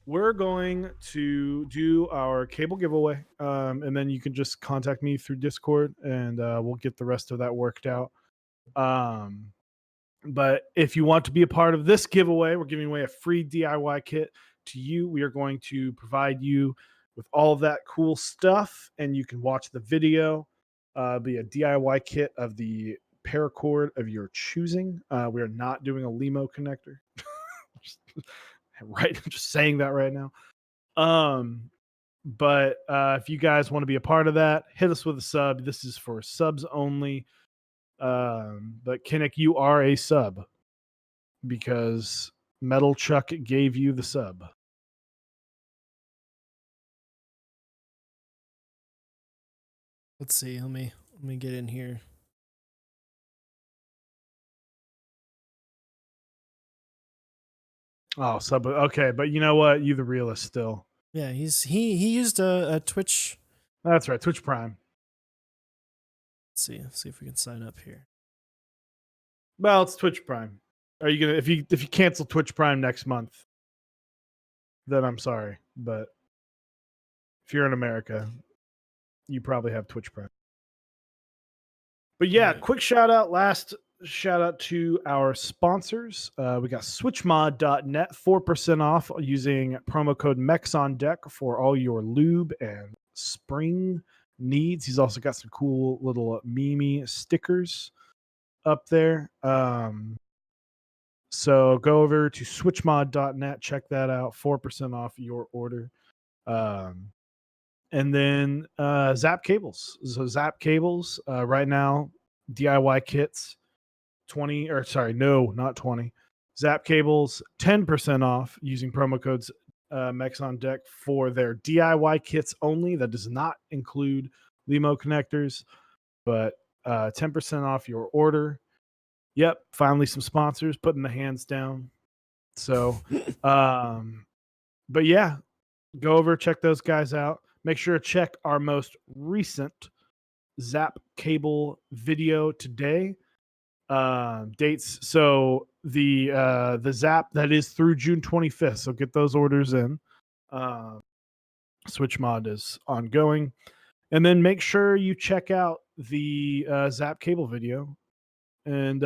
we're going to do our cable giveaway, and then you can just contact me through Discord, and we'll get the rest of that worked out. But if you want to be a part of this giveaway, we're giving away a free DIY kit to you. We are going to provide you with all of that cool stuff, and you can watch the video. Be a DIY kit of the paracord of your choosing. We are not doing a Limo connector. Right, I'm just saying that right now. But if you guys want to be a part of that, hit us with a sub. This is for subs only. But Kinnick, you are a sub because Metal Chuck gave you the sub. Let's see. Let me get in here. Oh, sub. Okay, but you know what? You the realist still. Yeah, he used a Twitch That's right. Twitch Prime. Let's see if we can sign up here. Well, it's Twitch Prime. Are you gonna if you cancel Twitch Prime next month, then I'm sorry, but if you're in America, you probably have Twitch Prime. But yeah, Right. quick shout out. Last shout out to our sponsors. We got switchmod.net, 4% off using promo code Mechs on deck for all your lube and spring needs. He's also got some cool little Mimi stickers up there. So go over to switchmod.net, check that out, 4% off your order. And then Zap Cables. So Zap Cables, right now, DIY kits, 20, or sorry, no, not 20. Zap Cables, 10% off using promo codes Mechs on deck for their DIY kits only. That does not include Limo connectors, but 10% off your order. Yep, finally some sponsors putting the hands down. So, but yeah, go over, check those guys out. Make sure to check our most recent Zap Cable video today. Dates. So the Zap that is through June 25th. So get those orders in. Switch Mod is ongoing, and then make sure you check out the Zap Cable video, and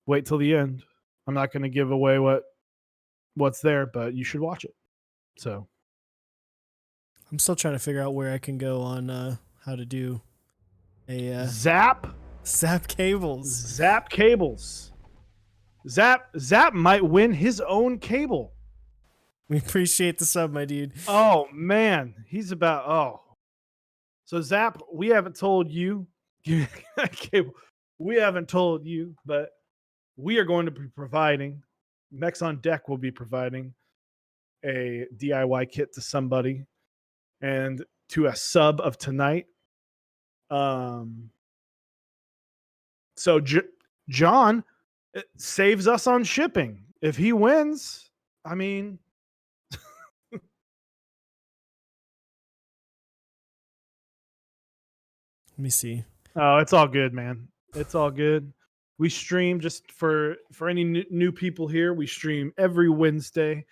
wait till the end. I'm not going to give away what's there, but you should watch it. So I'm still trying to figure out where I can go on how to do a Zap cables. Zap Cables. Zap might win his own cable. We appreciate the sub, my dude. Oh man, he's about So Zap, we haven't told you. Cable. We haven't told you, but we are going to be providing. Mechs on Deck will be providing a DIY kit to somebody and to a sub of tonight. So John saves us on shipping. If he wins, I mean, Let me see. oh, it's all good, man. It's all good. We stream just for any new people here. We stream every Wednesday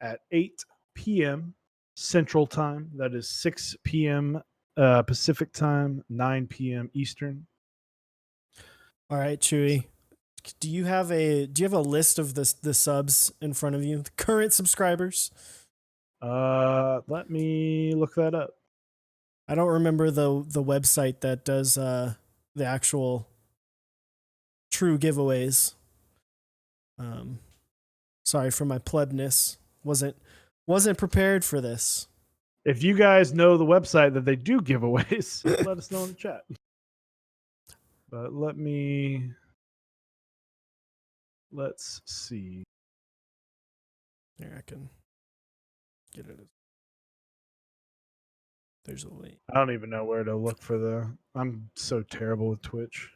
at 8 p.m. Central Time. That is 6 p.m. Pacific Time, 9 p.m. Eastern. All right, Chewy. Do you have a list of the subs in front of you? The current subscribers? Let me look that up. I don't remember the website that does the actual true giveaways. Sorry for my plebness. Wasn't prepared for this. If you guys know the website that they do giveaways, let us know in the chat. But let's see. Here, I can get it. There's a link. I don't even know where to look for I'm so terrible with Twitch.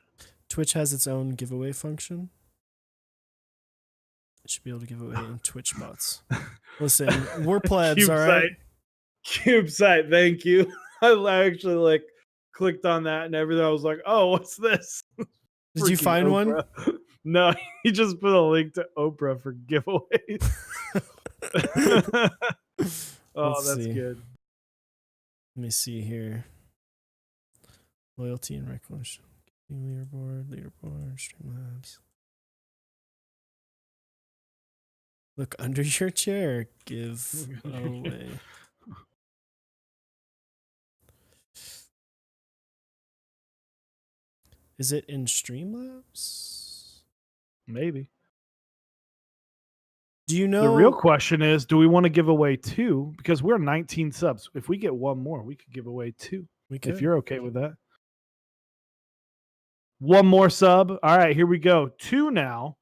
Twitch has its own giveaway function. It should be able to give away in Twitch bots. Listen, we're plebs, all right? CubeSite, thank you. I actually clicked on that and everything. I was like, oh, what's this? Did you find Oprah. one? No, he just put a link to Oprah for giveaways. That's good. Let me see here. Loyalty and recognition. Leaderboard, Streamlabs. Look under your chair. Give away. Is it in Streamlabs? Maybe. Do you know? The real question is, do we want to give away 2? Because we're 19 subs. If we get one more, we could give away 2. We could. If you're okay with that. One more sub. All right, here we go. 2 now.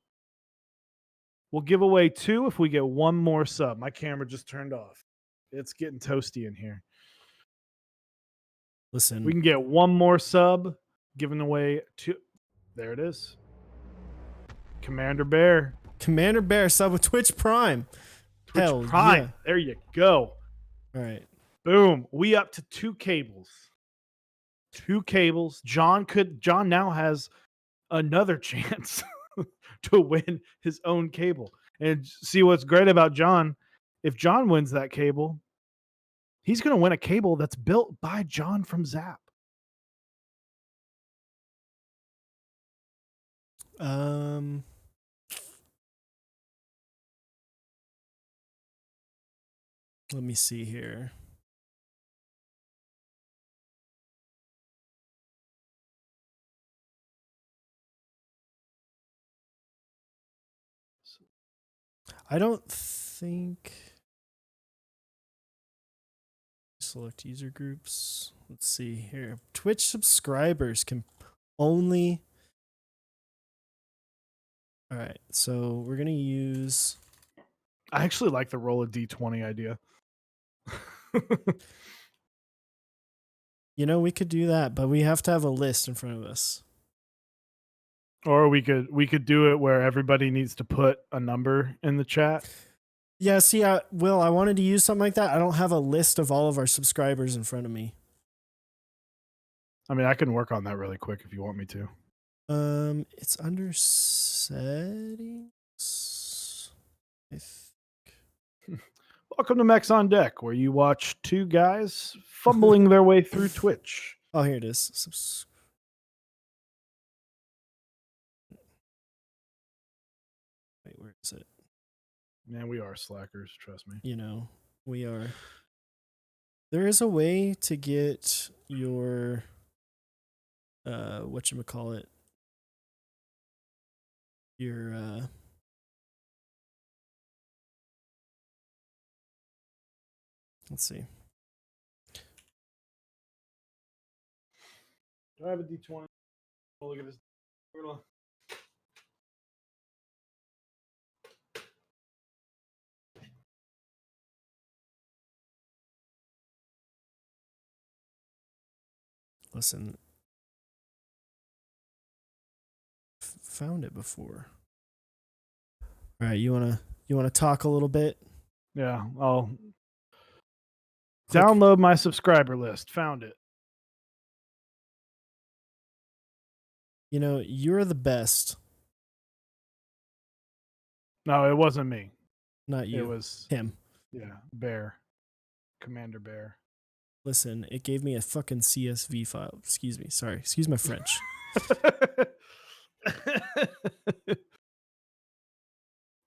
We'll give away 2 if we get one more sub. My camera just turned off. It's getting toasty in here. Listen. We can get one more sub, giving away 2. There it is. Commander Bear sub with Twitch Prime. Twitch Prime. Yeah. There you go. All right. Boom. We up to 2 cables. 2 cables. John now has another chance to win his own cable. And see what's great about John, if John wins that cable, he's going to win a cable that's built by John from Zap. Let me see here. I don't think. Select user groups. Let's see here. Twitch subscribers can only. All right, so we're gonna use. I actually like the roll a d20 idea. You know, we could do that, but we have to have a list in front of us. Or we could do it where everybody needs to put a number in the chat. Yeah, see, Will, I wanted to use something like that. I don't have a list of all of our subscribers in front of me. I mean, I can work on that really quick if you want me to. It's under settings. Welcome to Mechs on Deck, where you watch 2 guys fumbling their way through Twitch. Oh, here it is. Wait, where is it? Man, we are slackers, trust me. You know, we are. There is a way to get your whatchamacallit, your let's see. Do I have a D20? Oh, look at this. Listen, found it before. All right, you wanna talk a little bit? Yeah, I'll download my subscriber list. Found it. You know, you're the best. No, it wasn't me. Not you. It was him. Yeah, Bear. Commander Bear. Listen, it gave me a fucking CSV file. Excuse me. Sorry. Excuse my French.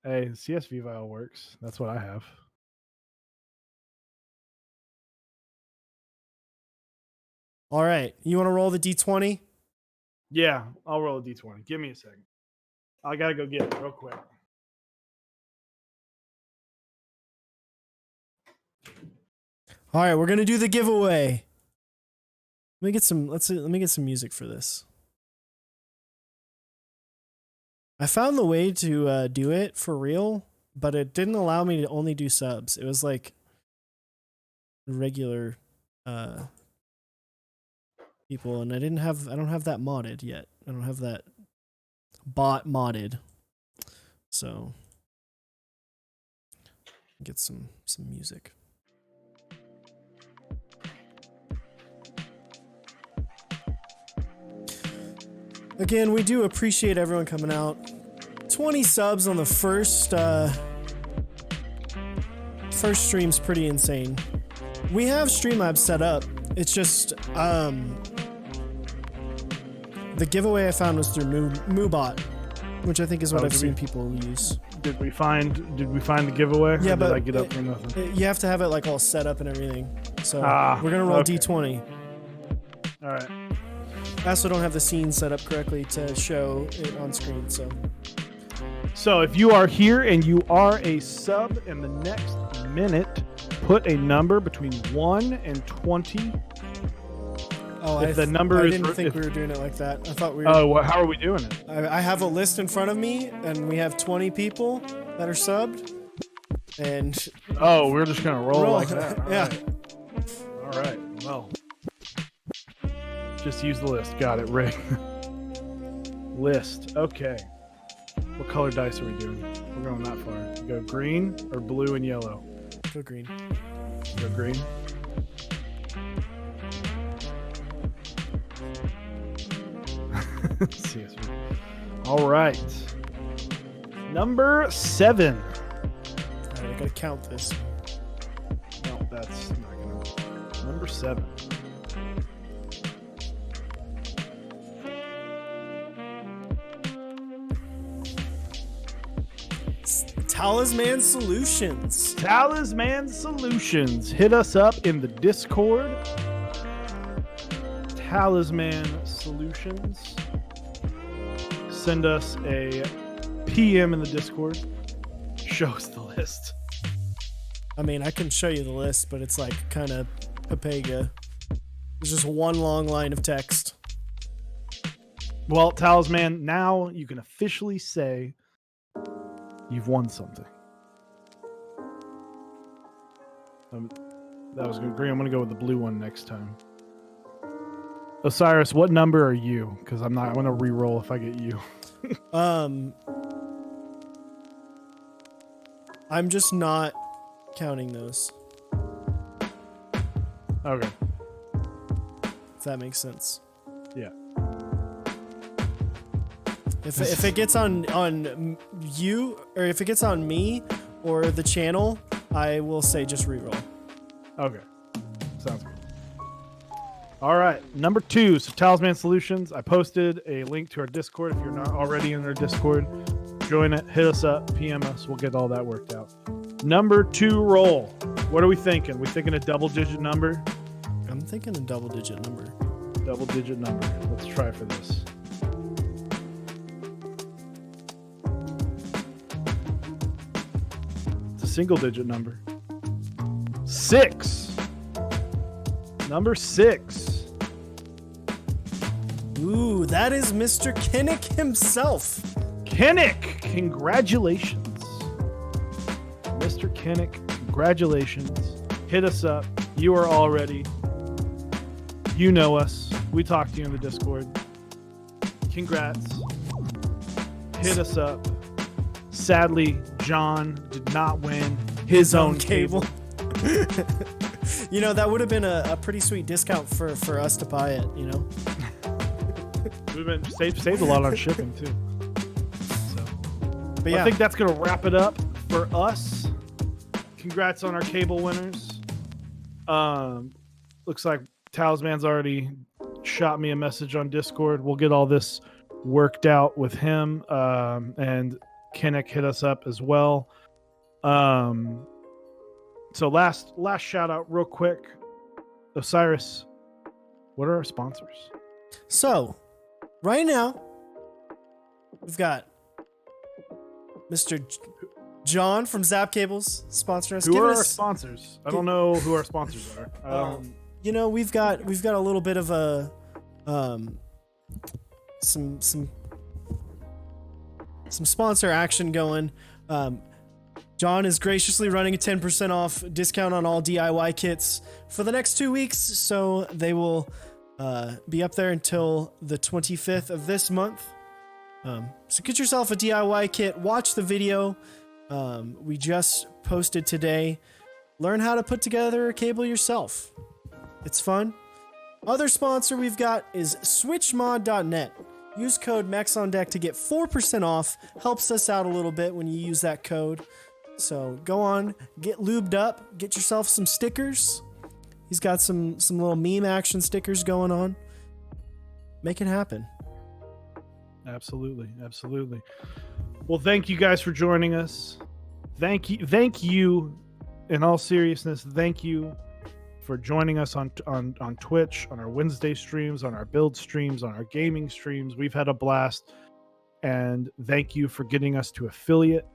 Hey, CSV file works. That's what I have. All right. You want to roll the D20? Yeah, I'll roll a D20. Give me a second. I got to go get it real quick. All right, we're going to do the giveaway. Let me get some music for this. I found the way to do it for real, but it didn't allow me to only do subs. It was like regular people, and I don't have that modded yet. I don't have that bot modded. So get some music. Again, we do appreciate everyone coming out. 20 subs on the first stream's pretty insane. We have Streamlabs set up. It's just the giveaway I found was through Moobot, which I think is what I've seen people use. Did we find the giveaway? Yeah, but did I get up for nothing? You have to have it like all set up and everything. So we're gonna roll D20. All right. I also don't have the scene set up correctly to show it on screen. So if you are here and you are a sub in the next minute, put a number between 1 and 20. Oh, I didn't think we were doing it like that. I thought we were. Oh, well, how are we doing it? I have a list in front of me, and we have 20 people that are subbed. And we're just gonna roll like that. Yeah. All right. Well, just use the list. Got it. Rick. List. Okay. What color dice are we doing? We're going that far. Go green or blue and yellow? Go green. Go green. CSV. All right. Number 7. All right, I gotta count this. No, that's not gonna. Number 7. Talisman Solutions. Talisman Solutions. Hit us up in the Discord. Talisman Solutions. Send us a PM in the Discord. Show us the list. I mean, I can show you the list, but it's like kind of Papega. There's just one long line of text. Well, Talisman, now you can officially say you've won something. That was good. I'm going to go with the blue one next time. Osiris, what number are you? Because I'm going to re-roll if I get you. I'm just not counting those. Okay. If that makes sense. Yeah. If it gets on you, or if it gets on me or the channel, I will say just reroll. Okay. Sounds good. All right. Number 2. So Talisman Solutions. I posted a link to our Discord. If you're not already in our Discord, join it. Hit us up. PM us. We'll get all that worked out. Number 2 roll. What are we thinking? We thinking a double-digit number? I'm thinking a double-digit number. Double-digit number. Let's try for this. It's a single-digit number. 6. Number 6. Ooh, that is Mr. Kinnick himself. Kinnick, congratulations. Mr. Kinnick, congratulations. Hit us up. You are all ready. You know us. We talk to you in the Discord. Congrats. Hit us up. Sadly, John did not win his own cable. You know, that would have been a pretty sweet discount for us to buy it, you know? We've been saved a lot on shipping, too. So, but yeah. I think that's going to wrap it up for us. Congrats on our cable winners. Looks like Talisman's already shot me a message on Discord. We'll get all this worked out with him. And Kinnick hit us up as well. So last shout out real quick. Osiris, what are our sponsors? So, right now, we've got Mr. John from Zap Cables sponsoring us. Who are our sponsors? I don't know who our sponsors are. You know, we've got a little bit of a some sponsor action going. John is graciously running a 10% off discount on all DIY kits for the next 2 weeks, so they will be up there until the 25th of this month. So get yourself a DIY kit, watch the video we just posted today. Learn how to put together a cable yourself. It's fun. Other sponsor we've got is switchmod.net. Use code Mechs on Deck to get 4% off. Helps us out a little bit when you use that code. So go on, get lubed up, get yourself some stickers. He's got some little meme action stickers going on. Make it happen. Absolutely. Well, thank you guys for joining us. Thank you. In all seriousness, thank you for joining us on Twitch, on our Wednesday streams, on our build streams, on our gaming streams. We've had a blast, and thank you for getting us to affiliate.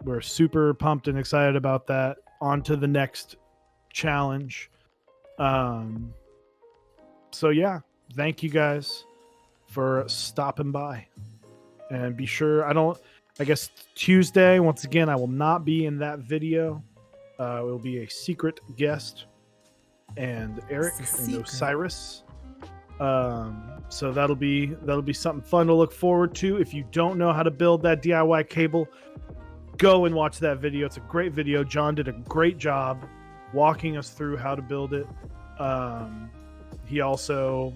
We're super pumped and excited about that. On to the next challenge. So yeah, thank you guys for stopping by, and be sure I guess Tuesday, once again, I will not be in that video. It will be a secret guest and Eric and Osiris. So that'll be something fun to look forward to. If you don't know how to build that DIY cable, go and watch that video. It's a great video. John did a great job walking us through how to build it. He also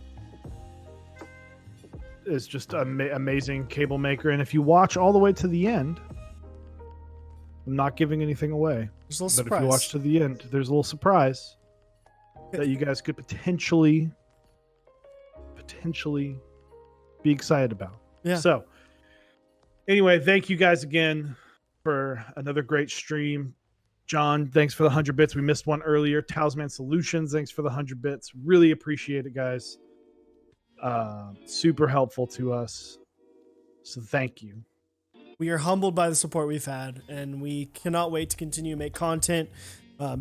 is just an amazing cable maker. And if you watch all the way to the end, I'm not giving anything away. There's a little But surprise. if you watch to the end, there's a little surprise that you guys could potentially be excited about. Yeah. So anyway, thank you guys again for another great stream. John, thanks for the 100 bits. We missed one earlier. Talisman Solutions, thanks for the 100 bits. Really appreciate it, guys. Super helpful to us. So thank you. We are humbled by the support we've had, and we cannot wait to continue to make content.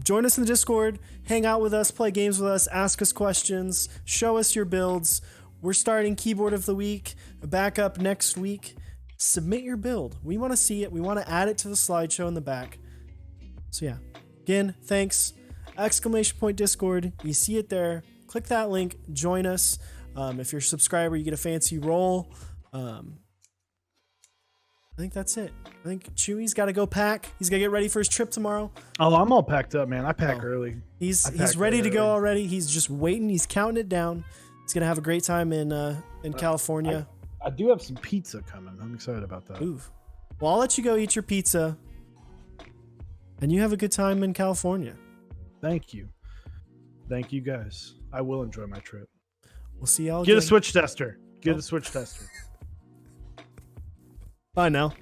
Join us in the Discord, hang out with us, play games with us, ask us questions, show us your builds. We're starting Keyboard of the Week, a backup next week. Submit your build. We want to see it. We want to add it to the slideshow in the back. So yeah, again, thanks. !Discord. You see it there. Click that link. Join us. If you're a subscriber, you get a fancy roll. I think that's it. I think Chewy's got to go pack. He's got to get ready for his trip tomorrow. Oh, I'm all packed up, man. I pack early. He's ready to go already. He's just waiting. He's counting it down. He's gonna have a great time in California. I do have some pizza coming. I'm excited about that. Ooh. Well, I'll let you go eat your pizza. And you have a good time in California. Thank you. Thank you, guys. I will enjoy my trip. We'll see y'all Get again. a Switch tester. Get a Switch tester. Bye now.